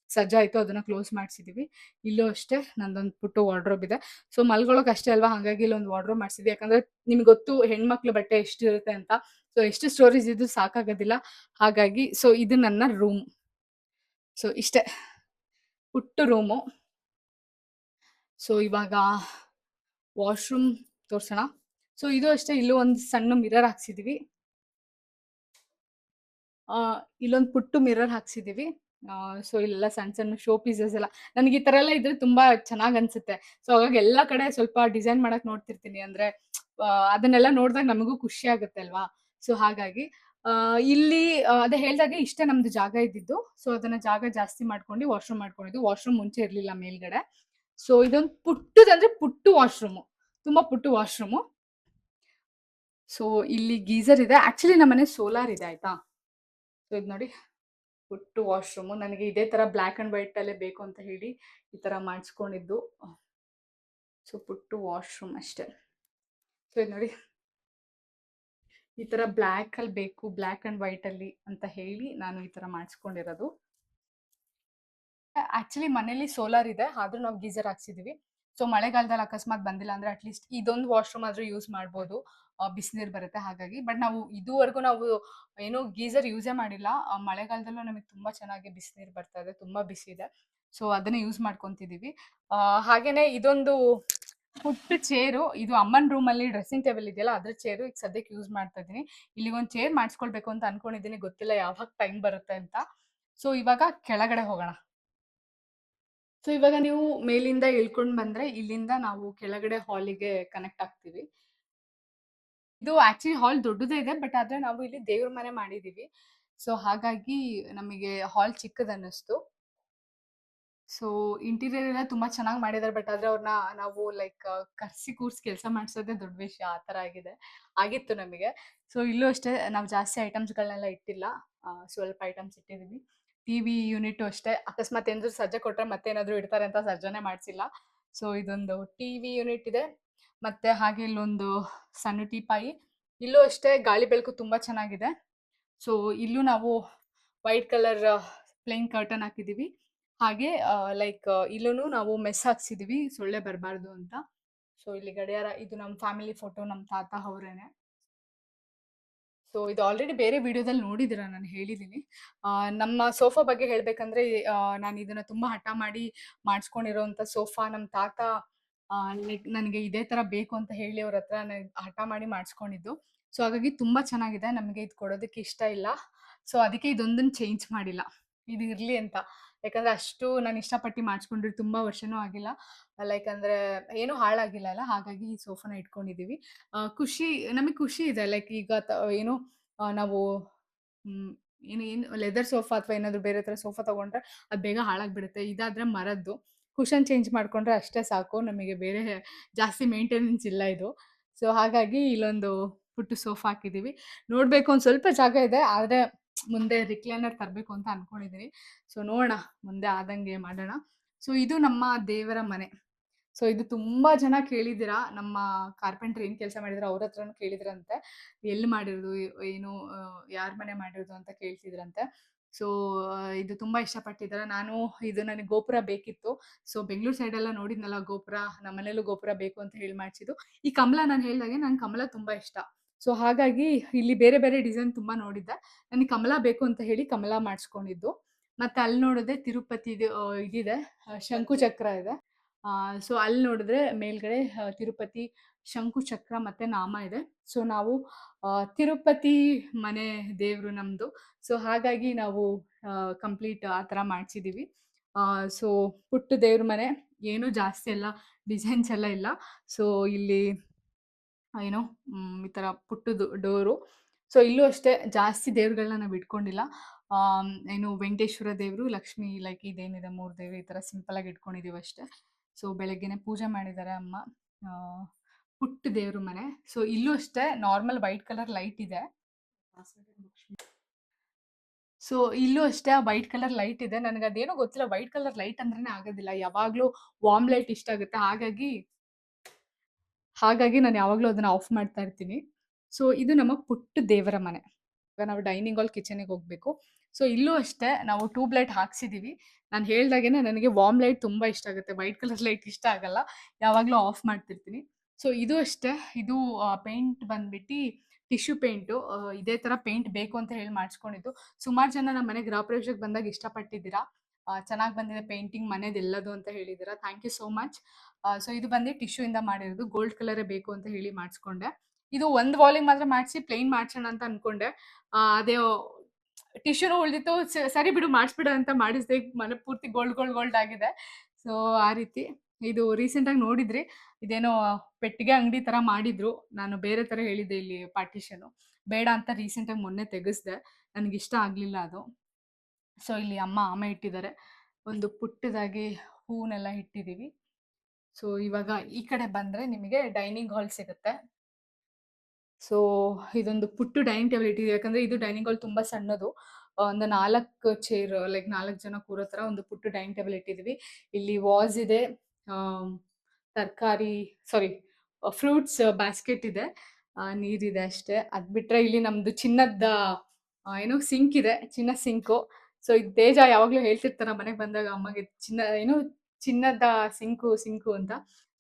ಸಜ್ಜ ಆಯ್ತು, ಅದನ್ನ ಕ್ಲೋಸ್ ಮಾಡಿಸಿದೀವಿ. ಇಲ್ಲೂ ಅಷ್ಟೇ ನಂದೊಂದು ಪುಟ್ಟು ವಾರ್ಡ್ರೋಬ್ ಇದೆ. ಸೊ ಮಲ್ಗೊಳಕ್ ಅಷ್ಟೇ ಅಲ್ವಾ, ಹಾಗಾಗಿ ಇಲ್ಲೊಂದು ವಾರ್ಡ್ರೋಬ್ ಮಾಡಿಸಿದ್ವಿ. ಯಾಕಂದ್ರೆ ನಿಮ್ಗೆ ಗೊತ್ತು ಹೆಣ್ಮಕ್ಳು ಬಟ್ಟೆ ಎಷ್ಟು ಇರುತ್ತೆ ಅಂತ. ಸೊ ಎಷ್ಟು ಸ್ಟೋರೇಜ್ ಇದ್ದು ಸಾಕಾಗೋದಿಲ್ಲ, ಹಾಗಾಗಿ. ಸೊ ಇದು ನನ್ನ ರೂಮ್. ಸೊ ಇಷ್ಟೇ ಪುಟ್ಟು ರೂಮು. ಸೊ ಇವಾಗ ವಾಶ್ರೂಮ್ ತೋರ್ಸೋಣ. ಸೊ ಇದು ಅಷ್ಟೇ, ಇಲ್ಲೂ ಒಂದು ಸಣ್ಣ ಮಿರರ್ ಹಾಕ್ಸಿದೀವಿ. ಇಲ್ಲೊಂದು ಪುಟ್ಟು ಮಿರರ್ ಹಾಕ್ಸಿದೀವಿ. ಸೊ ಇಲ್ಲೆಲ್ಲ ಸಣ್ಣ ಸಣ್ಣ ಶೋ ಪೀಸಸ್ ಎಲ್ಲ, ನನಗೆ ಈ ತರ ಎಲ್ಲ ಇದ್ರೆ ತುಂಬಾ ಚೆನ್ನಾಗ್ ಅನ್ಸುತ್ತೆ. ಸೊ ಹಾಗಾಗಿ ಎಲ್ಲಾ ಕಡೆ ಸ್ವಲ್ಪ ಡಿಸೈನ್ ಮಾಡಕ್ ನೋಡ್ತಿರ್ತೀನಿ. ಅಂದ್ರೆ ಅದನ್ನೆಲ್ಲ ನೋಡಿದಾಗ ನಮಗೂ ಖುಷಿ ಆಗುತ್ತೆ ಅಲ್ವಾ. ಸೊ ಹಾಗಾಗಿ ಇಲ್ಲಿ ಅದೇ ಹೇಳ್ದಾಗೆ ಇಷ್ಟೇ ನಮ್ದು ಜಾಗ ಇದ್ದಿದ್ದು. ಸೊ ಅದನ್ನ ಜಾಗ ಜಾಸ್ತಿ ಮಾಡ್ಕೊಂಡು ವಾಶ್ರೂಮ್ ಮಾಡ್ಕೊಂಡಿದ್ದು. ವಾಶ್ರೂಮ್ ಮುಂಚೆ ಇರ್ಲಿಲ್ಲ ಮೇಲ್ಗಡೆ. ಸೊ ಇದೊಂದು ಪುಟ್ಟದಂದ್ರೆ ಪುಟ್ಟು ವಾಶ್ರೂಮು, ತುಂಬಾ ಪುಟ್ಟು ವಾಶ್ರೂಮು. ಸೊ ಇಲ್ಲಿ ಗೀಸರ್ ಇದೆ. ಆಕ್ಚುಲಿ ನಮ್ಮನೆ ಸೋಲಾರ್ ಇದೆ ಆಯ್ತಾ. ಸೊ ಇದು ನೋಡಿ ಪುಟ್ಟು ವಾಶ್ರೂಮು. ನನಗೆ ಇದೇ ತರ ಬ್ಲ್ಯಾಕ್ ಅಂಡ್ ವೈಟ್ ಅಲ್ಲೇ ಬೇಕು ಅಂತ ಹೇಳಿ ಈ ತರ ಮಾಡಿಸ್ಕೊಂಡಿದ್ದು. ಸೊ ಪುಟ್ಟು ವಾಶ್ರೂಮ್ ಅಷ್ಟೇ. ಸೊ ಇದು ನೋಡಿ, ಈ ತರ ಬ್ಲ್ಯಾಕ್ ಅಲ್ಲಿ ಬೇಕು, ಬ್ಲ್ಯಾಕ್ ಅಂಡ್ ವೈಟ್ ಅಲ್ಲಿ ಅಂತ ಹೇಳಿ ನಾನು ಈ ತರ ಮಾಡಿಸ್ಕೊಂಡಿರೋದು. ಆಕ್ಚುಲಿ ಮನೇಲಿ ಸೋಲಾರ್ ಇದೆ, ಆದ್ರೂ ನಾವು ಗೀಸರ್ ಹಾಕ್ಸಿದೀವಿ. ಸೊ ಮಳೆಗಾಲದಲ್ಲಿ ಅಕಸ್ಮಾತ್ ಬಂದಿಲ್ಲ ಅಂದ್ರೆ ಅಟ್ಲೀಸ್ಟ್ ಇದೊಂದು ವಾಶ್ರೂಮ್ ಆದ್ರೂ ಯೂಸ್ ಮಾಡ್ಬೋದು, ಬಿಸಿನೀರು ಬರುತ್ತೆ ಹಾಗಾಗಿ. ಬಟ್ ನಾವು ಇದುವರೆಗೂ ನಾವು ಏನು ಗೀಸರ್ ಯೂಸೇ ಮಾಡಿಲ್ಲ. ಮಳೆಗಾಲದಲ್ಲೂ ನಮಗೆ ತುಂಬಾ ಚೆನ್ನಾಗಿ ಬಿಸಿನೀರು ಬರ್ತಾ ಇದೆ, ತುಂಬಾ ಬಿಸಿ ಇದೆ. ಸೊ ಅದನ್ನೇ ಯೂಸ್ ಮಾಡ್ಕೊಂತಿದೀವಿ. ಹಾಗೇನೆ ಇದೊಂದು ಪುಟ್ಟ ಚೇರು, ಇದು ಅಮ್ಮನ ರೂಮ್ ಅಲ್ಲಿ ಡ್ರೆಸ್ಸಿಂಗ್ ಟೇಬಲ್ ಇದೆಯಲ್ಲ ಅದ್ರ ಚೇರು ಈಗ ಸದ್ಯಕ್ಕೆ ಯೂಸ್ ಮಾಡ್ತಾ ಇದ್ದೀನಿ. ಇಲ್ಲಿ ಒಂದು ಚೇರ್ ಮಾಡಿಸ್ಕೊಳ್ಬೇಕು ಅಂತ ಅನ್ಕೊಂಡಿದ್ದೀನಿ, ಗೊತ್ತಿಲ್ಲ ಯಾವಾಗ ಟೈಮ್ ಬರುತ್ತೆ ಅಂತ. ಸೊ ಇವಾಗ ಕೆಳಗಡೆ ಹೋಗೋಣ. ಸೊ ಇವಾಗ ನೀವು ಮೇಲಿಂದ ಇಳ್ಕೊಂಡ್ ಬಂದ್ರೆ ಇಲ್ಲಿಂದ ನಾವು ಕೆಳಗಡೆ ಹಾಲಿಗೆ ಕನೆಕ್ಟ್ ಆಗ್ತೀವಿ. ಇದು ಆಕ್ಚುಲಿ ಹಾಲ್ ದೊಡ್ಡದೇ ಇದೆ, ಬಟ್ ಆದ್ರೆ ನಾವು ಇಲ್ಲಿ ದೇವ್ರ ಮನೆ ಮಾಡಿದೀವಿ. ಸೊ ಹಾಗಾಗಿ ನಮಗೆ ಹಾಲ್ ಚಿಕ್ಕದ ಅನ್ನಿಸ್ತು. ಸೊ ಇಂಟೀರಿಯರ್ ಎಲ್ಲ ತುಂಬಾ ಚೆನ್ನಾಗಿ ಮಾಡಿದ್ದಾರೆ, ಬಟ್ ಆದ್ರೆ ಅವ್ರನ್ನ ನಾವು ಲೈಕ್ ಕರ್ಸಿ ಕೂರ್ಸಿ ಕೆಲಸ ಮಾಡಿಸೋದೇ ದೊಡ್ಡ ವಿಷಯ, ಆ ತರ ಆಗಿದೆ ಆಗಿತ್ತು ನಮಗೆ. ಸೊ ಇಲ್ಲೂ ಅಷ್ಟೇ ನಾವು ಜಾಸ್ತಿ ಐಟಮ್ಸ್ಗಳನ್ನೆಲ್ಲ ಇಟ್ಟಿಲ್ಲ, ಸ್ವಲ್ಪ ಐಟಮ್ಸ್ ಇಟ್ಟಿದೀವಿ. ಟಿವಿ ಯೂನಿಟ್ ಅಷ್ಟೇ, ಅಕಸ್ಮಾತ್ ಏನಾದ್ರು ಸಜ್ಜೆ ಕೊಟ್ರೆ ಮತ್ತೇನಾದ್ರು ಇಡ್ತಾರೆ ಅಂತ ಸಜ್ಜನೆ ಮಾಡಿಸಿಲ್ಲ. ಸೊ ಇದೊಂದು ಟಿವಿ ಯೂನಿಟ್ ಇದೆ. ಮತ್ತೆ ಹಾಗೆ ಇಲ್ಲೊಂದು ಸಣ್ಣ ಟೀಪಾಯಿ. ಇಲ್ಲೂ ಅಷ್ಟೇ ಗಾಳಿ ಬೆಳಕು ತುಂಬಾ ಚೆನ್ನಾಗಿದೆ. ಸೊ ಇಲ್ಲೂ ನಾವು ವೈಟ್ ಕಲರ್ ಪ್ಲೇನ್ ಕರ್ಟನ್ ಹಾಕಿದೀವಿ. ಹಾಗೆ ಲೈಕ್ ಇಲ್ಲೂ ನಾವು ಮೆಸ್ ಹಾಕ್ಸಿದೀವಿ, ಸೊಳ್ಳೆ ಬರಬಾರ್ದು ಅಂತ. ಸೊ ಇಲ್ಲಿ ಗಡಿಯಾರ, ಇದು ನಮ್ಮ ಫ್ಯಾಮಿಲಿ ಫೋಟೋ, ನಮ್ಮ ತಾತ ಅವರೇನೆ. ಸೊ ಇದು ಆಲ್ರೆಡಿ ಬೇರೆ ವಿಡಿಯೋದಲ್ಲಿ ನೋಡಿದ್ದೀರಾ, ನಾನು ಹೇಳಿದ್ದೀನಿ. ನಮ್ಮ ಸೋಫಾ ಬಗ್ಗೆ ಹೇಳ್ಬೇಕಂದ್ರೆ, ನಾನು ಇದನ್ನ ತುಂಬಾ ಹಠ ಮಾಡಿ ಮಾಡಿಸ್ಕೊಂಡಿರೋಂಥ ಸೋಫಾ. ನಮ್ಮ ತಾತ ನನಗೆ ಇದೇ ತರ ಬೇಕು ಅಂತ ಹೇಳಿ ಅವ್ರ ಹತ್ರ ಹಠ ಮಾಡಿ ಮಾಡಿಸ್ಕೊಂಡಿದ್ದು. ಸೊ ಹಾಗಾಗಿ ತುಂಬಾ ಚೆನ್ನಾಗಿದೆ, ನಮಗೆ ಇದು ಕೊಡೋದಕ್ಕೆ ಇಷ್ಟ ಇಲ್ಲ. ಸೊ ಅದಕ್ಕೆ ಇದೊಂದನ್ನು ಚೇಂಜ್ ಮಾಡಿಲ್ಲ, ಇದು ಇರ್ಲಿ ಅಂತ. ಯಾಕಂದ್ರೆ ಅಷ್ಟು ನಾನು ಇಷ್ಟಪಟ್ಟು ಮಾಡಿಸ್ಕೊಂಡ್ರೆ ತುಂಬಾ ವರ್ಷನೂ ಆಗಿಲ್ಲ, ಲೈಕ್ ಅಂದ್ರೆ ಏನು ಹಾಳಾಗಿಲ್ಲ ಅಲ್ಲ, ಹಾಗಾಗಿ ಈ ಸೋಫಾನ ಇಟ್ಕೊಂಡಿದೀವಿ. ಖುಷಿ, ನಮಗೆ ಖುಷಿ ಇದೆ. ಲೈಕ್ ಈಗ ಏನು ನಾವು ಹ್ಮ್, ಏನು ಲೆದರ್ ಸೋಫಾ ಅಥವಾ ಏನಾದ್ರು ಬೇರೆ ತರ ಸೋಫಾ ತಗೊಂಡ್ರೆ ಅದು ಬೇಗ ಹಾಳಾಗ್ಬಿಡುತ್ತೆ. ಇದಾದ್ರೆ ಮರದ್ದು, ಕುಷನ್ ಚೇಂಜ್ ಮಾಡ್ಕೊಂಡ್ರೆ ಅಷ್ಟೇ ಸಾಕು, ನಮಗೆ ಬೇರೆ ಜಾಸ್ತಿ ಮೇಂಟೆನೆನ್ಸ್ ಇಲ್ಲ ಇದು. ಸೊ ಹಾಗಾಗಿ ಇಲ್ಲೊಂದು ಪುಟ್ಟು ಸೋಫಾ ಹಾಕಿದೀವಿ. ನೋಡ್ಬೇಕು, ಒಂದು ಸ್ವಲ್ಪ ಜಾಗ ಇದೆ, ಆದ್ರೆ ಮುಂದೆ ರಿಕ್ಲೈನರ್ ತರಬೇಕು ಅಂತ ಅನ್ಕೊಂಡಿದೀನಿ. ಸೊ ನೋಡೋಣ, ಮುಂದೆ ಆದಂಗೆ ಮಾಡೋಣ. ಸೊ ಇದು ನಮ್ಮ ದೇವರ ಮನೆ. ಸೊ ಇದು ತುಂಬಾ ಜನ ಕೇಳಿದ್ದೀರಾ, ನಮ್ಮ ಕಾರ್ಪೆಂಟರ್ ಏನ್ ಕೆಲಸ ಮಾಡಿದ್ರು ಅವ್ರ ಹತ್ರನೂ ಕೇಳಿದ್ರಂತೆ, ಎಲ್ಲಿ ಮಾಡಿರೋದು, ಏನು ಯಾರ ಮನೆ ಮಾಡಿರೋದು ಅಂತ ಕೇಳ್ತಿದ್ರಂತೆ. ಸೊ ಇದು ತುಂಬಾ ಇಷ್ಟಪಟ್ಟಿದ್ದಾರೆ. ನಾನು ಇದು ನನಗೆ ಗೋಪುರ ಬೇಕಿತ್ತು. ಸೊ ಬೆಂಗಳೂರು ಸೈಡ್ ಎಲ್ಲ ನೋಡಿದ್ನಲ್ಲ ಗೋಪುರ, ನಮ್ಮ ಮನೇಲೂ ಗೋಪುರ ಬೇಕು ಅಂತ ಹೇಳಿ ಮಾಡಿಸಿದ್ದು. ಈ ಕಮಲ ನಾನು ಹೇಳ್ದಾಗೆ ನಂಗೆ ಕಮಲ ತುಂಬಾ ಇಷ್ಟ. ಸೊ ಹಾಗಾಗಿ ಇಲ್ಲಿ ಬೇರೆ ಬೇರೆ ಡಿಸೈನ್ ತುಂಬಾ ನೋಡಿದ್ದೆ, ನನಗೆ ಕಮಲ ಬೇಕು ಅಂತ ಹೇಳಿ ಕಮಲ ಮಾಡಿಸ್ಕೊಂಡಿದ್ದು. ಮತ್ತೆ ಅಲ್ಲಿ ನೋಡಿದ್ರೆ ತಿರುಪತಿ ಇದಿದೆ, ಶಂಕು ಚಕ್ರ ಇದೆ. ಸೊ ಅಲ್ಲಿ ನೋಡಿದ್ರೆ ಮೇಲ್ಗಡೆ ತಿರುಪತಿ ಶಂಕು ಚಕ್ರ ಮತ್ತೆ ನಾಮ ಇದೆ. ಸೊ ನಾವು ತಿರುಪತಿ ಮನೆ ದೇವ್ರು ನಮ್ದು. ಸೊ ಹಾಗಾಗಿ ನಾವು ಕಂಪ್ಲೀಟ್ ಆ ಥರ ಮಾಡಿಸಿದೀವಿ. ಸೊ ಪುಟ್ಟ ದೇವ್ರ ಮನೆ, ಏನು ಜಾಸ್ತಿ ಎಲ್ಲ ಡಿಸೈನ್ಸ್ ಎಲ್ಲ ಇಲ್ಲ. ಸೊ ಇಲ್ಲಿ ಏನು ಈ ಥರ ಪುಟ್ಟದು ಡೋರು. ಸೊ ಇಲ್ಲೂ ಅಷ್ಟೇ ಜಾಸ್ತಿ ದೇವ್ರುಗಳನ್ನ ನಾವು ಇಟ್ಕೊಂಡಿಲ್ಲ. ಏನು ವೆಂಕಟೇಶ್ವರ ದೇವರು, ಲಕ್ಷ್ಮಿ, ಲೈಕ್ ಇದೇನಿದೆ 3 ದೇವರು, ಈ ಥರ ಸಿಂಪಲ್ ಆಗಿ ಇಟ್ಕೊಂಡಿದೀವಿ ಅಷ್ಟೇ. ಸೊ ಬೆಳಗ್ಗೆನೆ ಪೂಜೆ ಮಾಡಿದ್ದಾರೆ ಅಮ್ಮ. ಪುಟ್ಟ ದೇವ್ರ ಮನೆ. ಸೊ ಇಲ್ಲೂ ಅಷ್ಟೇ ನಾರ್ಮಲ್ ವೈಟ್ ಕಲರ್ ಲೈಟ್ ಇದೆ. ಸೊ ಇಲ್ಲೂ ಅಷ್ಟೇ ಆ ವೈಟ್ ಕಲರ್ ಲೈಟ್ ಇದೆ. ನನಗದೇನೋ ಗೊತ್ತಿಲ್ಲ, ವೈಟ್ ಕಲರ್ ಲೈಟ್ ಅಂದ್ರೇನೆ ಆಗೋದಿಲ್ಲ. ಯಾವಾಗ್ಲೂ ವಾರ್ಮ್ ಲೈಟ್ ಇಷ್ಟ ಆಗುತ್ತೆ. ಹಾಗಾಗಿ ನಾನು ಯಾವಾಗ್ಲೂ ಅದನ್ನ ಆಫ್ ಮಾಡ್ತಾ ಇರ್ತೀನಿ. ಸೊ ಇದು ನಮ್ಮ ಪುಟ್ಟ ದೇವರ ಮನೆ. ಈಗ ನಾವು ಡೈನಿಂಗ್ ಹಾಲ್ ಕಿಚನಿಗೆ ಹೋಗ್ಬೇಕು. ಸೊ ಇಲ್ಲೂ ಅಷ್ಟೇ ನಾವು ಟ್ಯೂಬ್ ಲೈಟ್ ಹಾಕ್ಸಿದೀವಿ. ನಾನು ಹೇಳ್ದಾಗೇನೆ ನನಗೆ ವಾರ್ಮ್ ಲೈಟ್ ತುಂಬಾ ಇಷ್ಟ ಆಗುತ್ತೆ. ವೈಟ್ ಕಲರ್ ಲೈಟ್ ಇಷ್ಟ ಆಗಲ್ಲ. ಯಾವಾಗ್ಲೂ ಆಫ್ ಮಾಡ್ತಿರ್ತೀನಿ. ಸೊ ಇದು ಅಷ್ಟೇ. ಇದು ಪೇಂಟ್ ಬಂದ್ಬಿಟ್ಟು ಟಿಶ್ಯೂ ಪೇಂಟು. ಇದೇ ತರ ಪೇಂಟ್ ಬೇಕು ಅಂತ ಹೇಳಿ ಮಾಡಿಸ್ಕೊಂಡಿದ್ದು. ಸುಮಾರು ಜನ ನಮ್ಮ ಮನೆ ಗೃಹ ಪ್ರವೇಶಕ್ಕೆ ಬಂದಾಗ ಇಷ್ಟಪಟ್ಟಿದ್ದೀರಾ. ಚೆನ್ನಾಗಿ ಬಂದಿದೆ ಪೇಂಟಿಂಗ್ ಮನೆದೆಲ್ಲದು ಅಂತ ಹೇಳಿದ್ದೀರಾ. Thank you so much. So ಇದು ಬಂದು ಟಿಶ್ಯೂ ಇಂದ ಮಾಡಿರೋದು. ಗೋಲ್ಡ್ ಕಲರೇ ಬೇಕು ಅಂತ ಹೇಳಿ ಮಾಡಿಸ್ಕೊಂಡೆ. ಇದು ಒಂದು ವಾಲಿಗೆ ಮಾತ್ರ ಮಾಡಿಸಿ ಪ್ಲೇನ್ ಮಾಡ್ಸೋಣ ಅಂತ ಅನ್ಕೊಂಡೆ. ಅದೇ ಟಿಶ್ಯೂನು ಉಳಿದಿತ್ತು. ಸರಿ ಬಿಡು ಮಾಡಿಸ್ಬಿಡು ಅಂತ ಮಾಡಿಸ್ದೆ. ಮನೆ ಪೂರ್ತಿ ಗೋಲ್ಡ್ ಗೋಲ್ಡ್ ಗೋಲ್ಡ್ ಆಗಿದೆ. ಸೊ ಆ ರೀತಿ ಇದು ರೀಸೆಂಟಾಗಿ ನೋಡಿದ್ರಿ. ಇದೇನೋ ಪೆಟ್ಟಿಗೆ ಅಂಗಡಿ ತರ ಮಾಡಿದ್ರು. ನಾನು ಬೇರೆ ತರ ಹೇಳಿದ್ದೆ ಇಲ್ಲಿ ಪಾರ್ಟಿಷನ್ ಬೇಡ ಅಂತ ರೀಸೆಂಟಾಗಿ ಮೊನ್ನೆ ತೆಗೆಸ್ದೆ. ನನಗಿಷ್ಟ ಆಗಲಿಲ್ಲ ಅದು. ಸೊ ಇಲ್ಲಿ ಅಮ್ಮ ಆಮೆ ಇಟ್ಟಿದ್ದಾರೆ. ಒಂದು ಪುಟ್ಟದಾಗಿ ಹೂನೆಲ್ಲ ಇಟ್ಟಿದ್ದೀವಿ. ಸೊ ಇವಾಗ ಈ ಕಡೆ ಬಂದರೆ ನಿಮಗೆ ಡೈನಿಂಗ್ ಹಾಲ್ ಸಿಗುತ್ತೆ. ಸೊ ಇದೊಂದು ಪುಟ್ಟು ಡೈನಿಂಗ್ ಟೇಬಲ್ ಇಟ್ಟಿದ್ದೀವಿ. ಯಾಕಂದರೆ ಇದು ಡೈನಿಂಗ್ ಹಾಲ್ ತುಂಬ ಸಣ್ಣದು. ಒಂದು 4 ಚೇರ್, ಲೈಕ್ 4 ಜನ ಕೂರೋ ಥರ ಒಂದು ಪುಟ್ಟು ಡೈನಿಂಗ್ ಟೇಬಲ್ ಇಟ್ಟಿದ್ದೀವಿ. ಇಲ್ಲಿ ವಾಸ್ ಇದೆ, ತರಕಾರಿ ಸಾರಿ ಫ್ರೂಟ್ಸ್ ಬ್ಯಾಸ್ಕೆಟ್ ಇದೆ, ನೀರಿದೆ ಅಷ್ಟೇ. ಅದು ಬಿಟ್ಟರೆ ಇಲ್ಲಿ ನಮ್ಮದು ಚಿನ್ನದ ಏನು ಸಿಂಕ್ ಇದೆ, ಚಿನ್ನ ಸಿಂಕು. ಸೊ ಇದು ತೇಜ ಯಾವಾಗಲೂ ಹೇಳ್ತಿರ್ತಾರೆ ಮನೆಗೆ ಬಂದಾಗ ಅಮ್ಮಗೆ, ಚಿನ್ನದ ಸಿಂಕು ಅಂತ.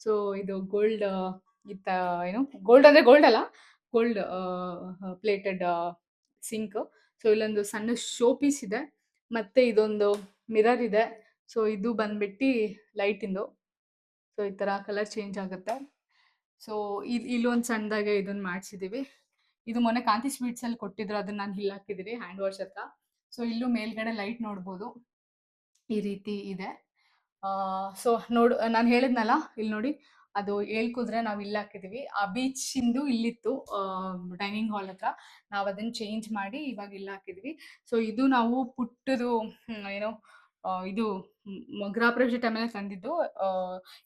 ಸೊ ಇದು ಗೋಲ್ಡ್ ಇತ್ತ ಏನು ಗೋಲ್ಡ್ ಅಂದರೆ ಗೋಲ್ಡ್ ಅಲ್ಲ, ಗೋಲ್ಡ್ ಪ್ಲೇಟೆಡ್ ಸಿಂಕ್. ಸೊ ಇಲ್ಲೊಂದು ಸಣ್ಣ ಶೋ ಪೀಸ್ ಇದೆ, ಮತ್ತೆ ಇದೊಂದು ಮಿರರ್ ಇದೆ. ಸೊ ಇದು ಬಂದ್ಬಿಟ್ಟು ಲೈಟಿಂದು. ಸೊ ಈ ಥರ ಕಲರ್ ಚೇಂಜ್ ಆಗುತ್ತೆ. ಸೊ ಇಲ್ಲೊಂದು ಸಣ್ಣದಾಗೆ ಇದನ್ನು ಮಾಡಿಸಿದ್ದೀವಿ. ಇದು ಮೊನ್ನೆ ಕಾಂತಿ ಸ್ವೀಟ್ಸಲ್ಲಿ ಕೊಟ್ಟಿದ್ರು, ಅದನ್ನು ನಾನು ಇಲ್ಲಿ ಹಾಕಿದ್ದೀನಿ ಹ್ಯಾಂಡ್ ವಾಶ್ ಹತ್ರ. ಸೊ ಇಲ್ಲೂ ಮೇಲ್ಗಡೆ ಲೈಟ್ ನೋಡ್ಬೋದು, ಈ ರೀತಿ ಇದೆ. ಸೊ ನಾನು ಹೇಳಿದ್ನಲ್ಲ, ಇಲ್ಲಿ ನೋಡಿ ಅದು ಹೇಳ್ಕುದ್ರೆ ನಾವು ಇಲ್ಲಿ ಹಾಕಿದ್ದೀವಿ. ಆ ಬೀಚಿಂದು ಇಲ್ಲಿತ್ತು ಡೈನಿಂಗ್ ಹಾಲ್ ಹತ್ರ. ನಾವು ಅದನ್ನು ಚೇಂಜ್ ಮಾಡಿ ಇವಾಗ ಇಲ್ಲಿ ಹಾಕಿದ್ವಿ. ಸೊ ಇದು ನಾವು ಪುಟ್ಟದು ಏನೋ ಇದು ಗೃಹ ಪ್ರವೇಶ ಟೈಮಲ್ಲಿ ತಂದಿದ್ದು.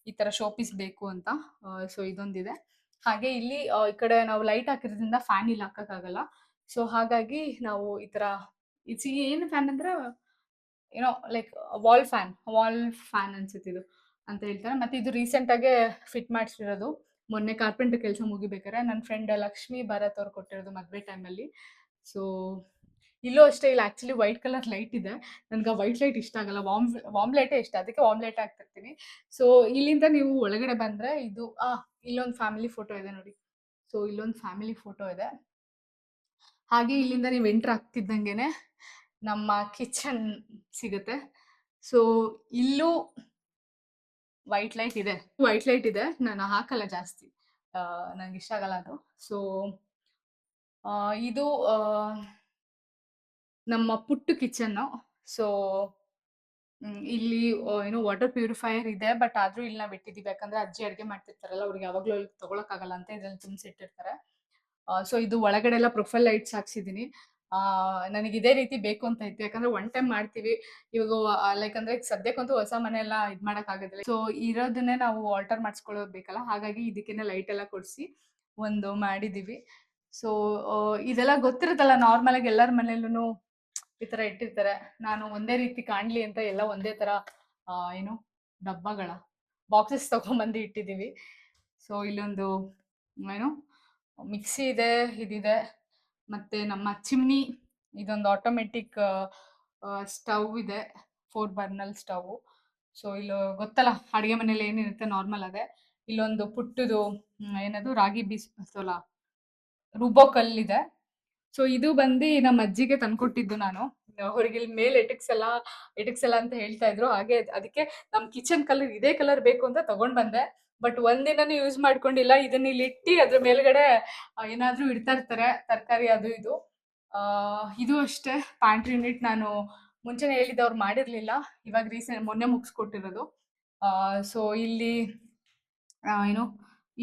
ಈ ಥರ ಶೋ ಪೀಸ್ ಬೇಕು ಅಂತ. ಸೊ ಇದೊಂದಿದೆ. ಹಾಗೆ ಇಲ್ಲಿ ಈ ಕಡೆ ನಾವು ಲೈಟ್ ಹಾಕಿರೋದ್ರಿಂದ ಫ್ಯಾನ್ ಇಲ್ಲಿ ಹಾಕೋಕ್ಕಾಗಲ್ಲ. ಸೊ ಹಾಗಾಗಿ ನಾವು ಈ ಥರ ಏನು ಫ್ಯಾನ್ ಅಂದ್ರೆ ಏನೋ ಲೈಕ್ ವಾಲ್ ಫ್ಯಾನ್ ಅನ್ಸುತ್ತೆ ಇದು ಅಂತ ಹೇಳ್ತಾರೆ. ಮತ್ತೆ ಇದು ರೀಸೆಂಟಾಗೆ ಫಿಟ್ ಮಾಡಿಸಿರೋದು. ಮೊನ್ನೆ ಕಾರ್ಪೆಂಟರ್ ಕೆಲಸ ಮುಗಿಬೇಕಾರೆ ನನ್ನ ಫ್ರೆಂಡ್ ಲಕ್ಷ್ಮಿ ಭರತ್ ಅವ್ರು ಕೊಟ್ಟಿರೋದು ಮದುವೆ ಟೈಮಲ್ಲಿ. ಸೊ ಇಲ್ಲೂ ಅಷ್ಟೇ. ಇಲ್ಲಿ ಆ್ಯಕ್ಚುಲಿ ವೈಟ್ ಕಲರ್ ಲೈಟ್ ಇದೆ. ನನಗೆ ಆ ವೈಟ್ ಲೈಟ್ ಇಷ್ಟ ಆಗಲ್ಲ, ವಾರ್ಮ್ ಲೈಟೇ ಇಷ್ಟ. ಅದಕ್ಕೆ ವಾರ್ಮ್ ಲೈಟ್ ಹಾಕ್ತಿರ್ತೀನಿ. ಸೊ ಇಲ್ಲಿಂದ ನೀವು ಒಳಗಡೆ ಬಂದರೆ ಇದು ಇಲ್ಲೊಂದು ಫ್ಯಾಮಿಲಿ ಫೋಟೋ ಇದೆ ನೋಡಿ. ಸೊ ಇಲ್ಲೊಂದು ಫ್ಯಾಮಿಲಿ ಫೋಟೋ ಇದೆ. ಹಾಗೆ ಇಲ್ಲಿಂದ ನೀವು ಎಂಟ್ರ್ ಆಗ್ತಿದ್ದಂಗೆನೆ ನಮ್ಮ ಕಿಚನ್ ಸಿಗುತ್ತೆ. ಸೊ ಇಲ್ಲೂ ವೈಟ್ ಲೈಟ್ ಇದೆ. ನಾನು ಹಾಕಲ್ಲ ಜಾಸ್ತಿ, ನನಗೆ ಇಷ್ಟ ಆಗಲ್ಲ ಅದು. ಸೊ ಇದು ನಮ್ಮ ಪುಟ್ಟು ಕಿಚನ್ನು. ಸೊ ಇಲ್ಲಿ ಏನು ವಾಟರ್ ಪ್ಯೂರಿಫೈಯರ್ ಇದೆ, ಬಟ್ ಆದರೂ ಇಲ್ಲಿ ನಾವು ಇಟ್ಟಿದ್ದೀವಿ. ಯಾಕಂದರೆ ಅಜ್ಜಿ ಅಡುಗೆ ಮಾಡ್ತಿರ್ತಾರಲ್ಲ, ಅವ್ರಿಗೆ ಯಾವಾಗಲೂ ಅಲ್ಲಿ ತೊಗೊಳಕ್ಕಾಗಲ್ಲ ಅಂತ ಇದರಲ್ಲಿ ತುಂಬಿಸಿಟ್ಟಿರ್ತಾರೆ. ಸೊ ಇದು ಒಳಗಡೆ ಎಲ್ಲ ಪ್ರೊಫೈಲ್ ಲೈಟ್ಸ್ ಹಾಕ್ಸಿದ್ದೀನಿ. ನನಗೆ ಇದೇ ರೀತಿ ಬೇಕು ಅಂತ ಇತ್ತು. ಯಾಕಂದರೆ ಒನ್ ಟೈಮ್ ಮಾಡ್ತೀವಿ ಇವಾಗ, ಲೈಕ್ ಅಂದರೆ ಸದ್ಯಕ್ಕಂತೂ ಹೊಸ ಮನೆ ಎಲ್ಲ ಇದು ಮಾಡೋಕ್ಕಾಗೋದಿಲ್ಲ. ಸೊ ಇರೋದನ್ನೇ ನಾವು ಆಲ್ಟರ್ ಮಾಡಿಸ್ಕೊಳ್ಳೋದು ಬೇಕಲ್ಲ, ಹಾಗಾಗಿ ಇದಕ್ಕೇನೆ ಲೈಟ್ ಎಲ್ಲ ಕೊಡಿಸಿ ಒಂದು ಮಾಡಿದ್ದೀವಿ. ಸೊ ಇದೆಲ್ಲ ಗೊತ್ತಿರುತ್ತಲ್ಲ, ನಾರ್ಮಲಾಗಿ ಎಲ್ಲರ ಮನೆಯಲ್ಲೂ ಈ ಥರ ಇಟ್ಟಿರ್ತಾರೆ. ನಾನು ಒಂದೇ ರೀತಿ ಕಾಣಲಿ ಅಂತ ಎಲ್ಲ ಒಂದೇ ಥರ ಏನು ಡಬ್ಬಗಳ ಬಾಕ್ಸಸ್ ತೊಗೊಂಬಂದು ಇಟ್ಟಿದ್ದೀವಿ. ಸೊ ಇಲ್ಲೊಂದು ಏನು ಮಿಕ್ಸಿ ಇದೆ, ಇದಿದೆ. ಮತ್ತು ನಮ್ಮ ಚಿಮ್ನಿ, ಇದೊಂದು ಆಟೋಮೆಟಿಕ್ ಸ್ಟವ್ ಇದೆ, 4 ಬರ್ನಲ್ ಸ್ಟವ್. ಸೊ ಇಲ್ಲಿ ಗೊತ್ತಲ್ಲ ಅಡುಗೆ ಮನೇಲಿ ಏನಿರುತ್ತೆ ನಾರ್ಮಲ್ ಅದೇ. ಇಲ್ಲೊಂದು ಪುಟ್ಟದು ಏನದು ರಾಗಿ ಬೀಸೋಲ್ಲ ರುಬ್ಬೋ ಕಲ್ಲಿದೆ. ಸೊ ಇದು ಬಂದು ನಮ್ಮ ಅಜ್ಜಿಗೆ ತಂದ್ಕೊಟ್ಟಿದ್ದು ನಾನು. ಅವ್ರಿಗೆ ಇಲ್ಲಿ ಮೇಲೆ ಎಟಕ್ಸಲ್ಲ ಅಂತ ಹೇಳ್ತಾ ಇದ್ರು. ಹಾಗೆ ಅದಕ್ಕೆ ನಮ್ಮ ಕಿಚನ್ ಕಲರ್ ಇದೇ ಕಲರ್ ಬೇಕು ಅಂತ ತಗೊಂಡ್ ಬಂದೆ. ಬಟ್ ಒಂದಿನನೂ ಯೂಸ್ ಮಾಡ್ಕೊಂಡಿಲ್ಲ. ಇದನ್ನ ಇಲ್ಲಿ ಇಟ್ಟು ಅದ್ರ ಮೇಲ್ಗಡೆ ಏನಾದ್ರೂ ಇಡ್ತಾ ಇರ್ತಾರೆ, ತರಕಾರಿ ಅದು ಇದು. ಇದು ಅಷ್ಟೇ ಪ್ಯಾಂಟ್ರಿ ಯೂನಿಟ್. ನಾನು ಮುಂಚೆನೆ ಹೇಳಿದ್ದೆ, ಅವ್ರು ಮಾಡಿರ್ಲಿಲ್ಲ, ಇವಾಗ ಮೊನ್ನೆ ಮುಗಿಸ್ಕೊಟ್ಟಿರೋದು. ಸೊ ಇಲ್ಲಿ ಏನು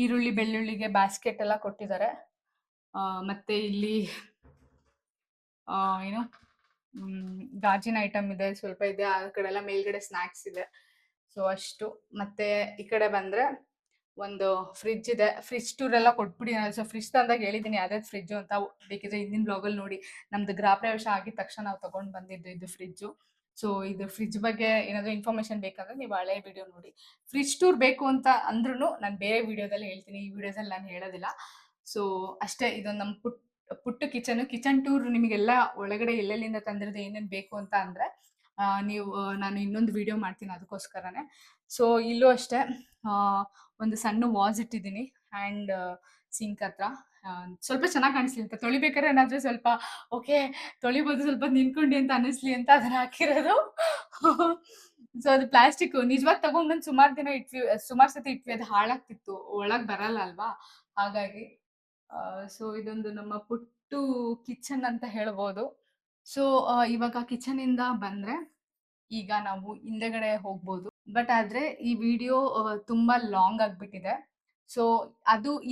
ಈರುಳ್ಳಿ ಬೆಳ್ಳುಳ್ಳಿಗೆ ಬ್ಯಾಸ್ಕೆಟ್ ಎಲ್ಲ ಕೊಟ್ಟಿದ್ದಾರೆ. ಮತ್ತೆ ಇಲ್ಲಿ ಏನು ಗಾಜಿನ ಐಟಮ್ ಇದೆ, ಸ್ವಲ್ಪ ಇದೆ. ಆ ಕಡೆ ಎಲ್ಲ ಮೇಲ್ಗಡೆ ಸ್ನ್ಯಾಕ್ಸ್ ಇದೆ. ಸೊ ಅಷ್ಟು. ಮತ್ತೆ ಈ ಕಡೆ ಬಂದ್ರೆ ಒಂದು ಫ್ರಿಡ್ಜ್ ಇದೆ. ಫ್ರಿಡ್ಜ್ ಟೂರ್ ಎಲ್ಲ ಕೊಟ್ಬಿಟ್ಟಿದ್ದೀನಿ. ಸೊ ಫ್ರಿಡ್ಜ್ ತಂದಾಗ ಹೇಳಿದ್ದೀನಿ ಯಾವ್ದಾವ್ದು ಫ್ರಿಡ್ಜು ಅಂತ. ಬೇಕಿದ್ರೆ ಹಿಂದಿನ ಬ್ಲಾಗಲ್ಲಿ ನೋಡಿ. ನಮ್ದು ಗೃಹ ಪ್ರವೇಶ ಆಗಿದ ತಕ್ಷಣ ನಾವು ತಗೊಂಡು ಬಂದಿದ್ದು ಇದು ಫ್ರಿಡ್ಜು. ಸೊ ಇದು ಫ್ರಿಡ್ಜ್ ಬಗ್ಗೆ ಏನಾದರೂ ಇನ್ಫಾರ್ಮೇಷನ್ ಬೇಕಂದ್ರೆ ನೀವು ಹಳೆ ವಿಡಿಯೋ ನೋಡಿ. ಫ್ರಿಡ್ಜ್ ಟೂರ್ ಬೇಕು ಅಂತ ಅಂದ್ರೂ ನಾನು ಬೇರೆ ವಿಡಿಯೋದಲ್ಲಿ ಹೇಳ್ತೀನಿ, ಈ ವಿಡಿಯೋದಲ್ಲಿ ನಾನು ಹೇಳೋದಿಲ್ಲ. ಸೊ ಅಷ್ಟೇ, ಇದೊಂದು ನಮ್ಮ ಪುಟ್ಟ ಕಿಚನ್ ಟೂರ್ ನಿಮಗೆಲ್ಲ ಒಳಗಡೆ ಎಲ್ಲೆಲ್ಲಿಂದ ತಂದಿರೋದು ಏನೇನು ಬೇಕು ಅಂತ ಅಂದರೆ ನೀವು ನಾನು ಇನ್ನೊಂದು ವಿಡಿಯೋ ಮಾಡ್ತೀನಿ ಅದಕ್ಕೋಸ್ಕರನೇ. ಸೊ ಇಲ್ಲೂ ಅಷ್ಟೇ ಒಂದು ಸಣ್ಣ ವಾಸ್ ಇಟ್ಟಿದ್ದೀನಿ ಹ್ಯಾಂಡ್ ಸಿಂಕ್ ಹತ್ರ. ಸ್ವಲ್ಪ ಚೆನ್ನಾಗಿ ಕಾಣಿಸ್ಲಿ ಅಂತ, ತೊಳಿಬೇಕಾದ್ರೆ ಏನಾದರೂ ಸ್ವಲ್ಪ ಓಕೆ ತೊಳಿಬೋದು ಸ್ವಲ್ಪ ನಿಂತ್ಕೊಂಡು ಅಂತ ಅನ್ನಿಸ್ಲಿ ಅಂತ ಅದನ್ನ ಹಾಕಿರೋದು. ಸೊ ಅದು ಪ್ಲಾಸ್ಟಿಕ್ ನಿಜವಾಗ ತಗೊಂಡ್ಬಂದು ಸುಮಾರು ದಿನ ಇಟ್ವಿ, ಸುಮಾರು ಸತಿ ಇಟ್ವಿ, ಅದು ಹಾಳಾಗ್ತಿತ್ತು, ಒಳಗೆ ಬರಲ್ಲ ಅಲ್ವಾ, ಹಾಗಾಗಿ. ಸೊ ಇದೊಂದು ನಮ್ಮ ಪುಟ್ಟು ಕಿಚನ್ ಅಂತ ಹೇಳ್ಬೋದು. ಸೊ ಇವಾಗ ಕಿಚನಿಂದ ಬಂದರೆ ಈಗ ನಾವು ಹಿಂದೆಗಡೆ ಹೋಗ್ಬೋದು. ಬಟ್ ಆದರೆ ಈ ವಿಡಿಯೋ ತುಂಬ ಲಾಂಗ್ ಆಗಿಬಿಟ್ಟಿದೆ. ಸೊ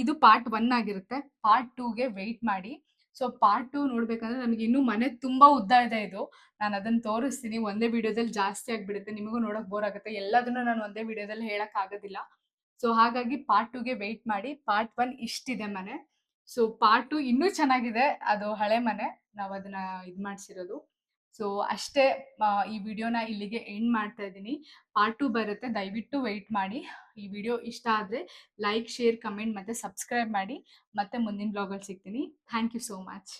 ಇದು ಪಾರ್ಟ್ 1 ಆಗಿರುತ್ತೆ. ಪಾರ್ಟ್ 2ಗೆ ವೆಯ್ಟ್ ಮಾಡಿ. ಸೊ ಪಾರ್ಟ್ 2 ನೋಡ್ಬೇಕಂದ್ರೆ ನಮಗೆ ಇನ್ನೂ ಮನೆ ತುಂಬ ಉದ್ದ ಇದೆ ಇದು. ನಾನು ಅದನ್ನು ತೋರಿಸ್ತೀನಿ. ಒಂದೇ ವಿಡಿಯೋದಲ್ಲಿ ಜಾಸ್ತಿ ಆಗಿಬಿಡುತ್ತೆ, ನಿಮಗೂ ನೋಡೋಕೆ ಬೋರ್ ಆಗುತ್ತೆ. ಎಲ್ಲದನ್ನು ನಾನು ಒಂದೇ ವಿಡಿಯೋದಲ್ಲಿ ಹೇಳೋಕ್ಕಾಗೋದಿಲ್ಲ. ಸೊ ಹಾಗಾಗಿ ಪಾರ್ಟ್ 2ಗೆ ವೆಯ್ಟ್ ಮಾಡಿ. ಪಾರ್ಟ್ 1 ಇಷ್ಟಿದೆ ಮನೆ. ಸೊ ಪಾರ್ಟ್ 2 ಇನ್ನೂ ಚೆನ್ನಾಗಿದೆ. ಅದು ಹಳೆ ಮನೆ, ನಾವು ಅದನ್ನ ಇದು ಮಾಡಿಸಿರೋದು. ಸೊ ಅಷ್ಟೇ, ಈ ವಿಡಿಯೋನ ಇಲ್ಲಿಗೆ ಎಂಡ್ ಮಾಡ್ತಾ ಇದ್ದೀನಿ. ಪಾರ್ಟ್ 2 ಬರುತ್ತೆ, ದಯವಿಟ್ಟು ವೆಯ್ಟ್ ಮಾಡಿ. ಈ ವಿಡಿಯೋ ಇಷ್ಟ ಆದರೆ ಲೈಕ್, ಶೇರ್, ಕಮೆಂಟ್ ಮತ್ತು ಸಬ್ಸ್ಕ್ರೈಬ್ ಮಾಡಿ. ಮತ್ತೆ ಮುಂದಿನ ಬ್ಲಾಗಲ್ಲಿ ಸಿಗ್ತೀನಿ. Thank you so much.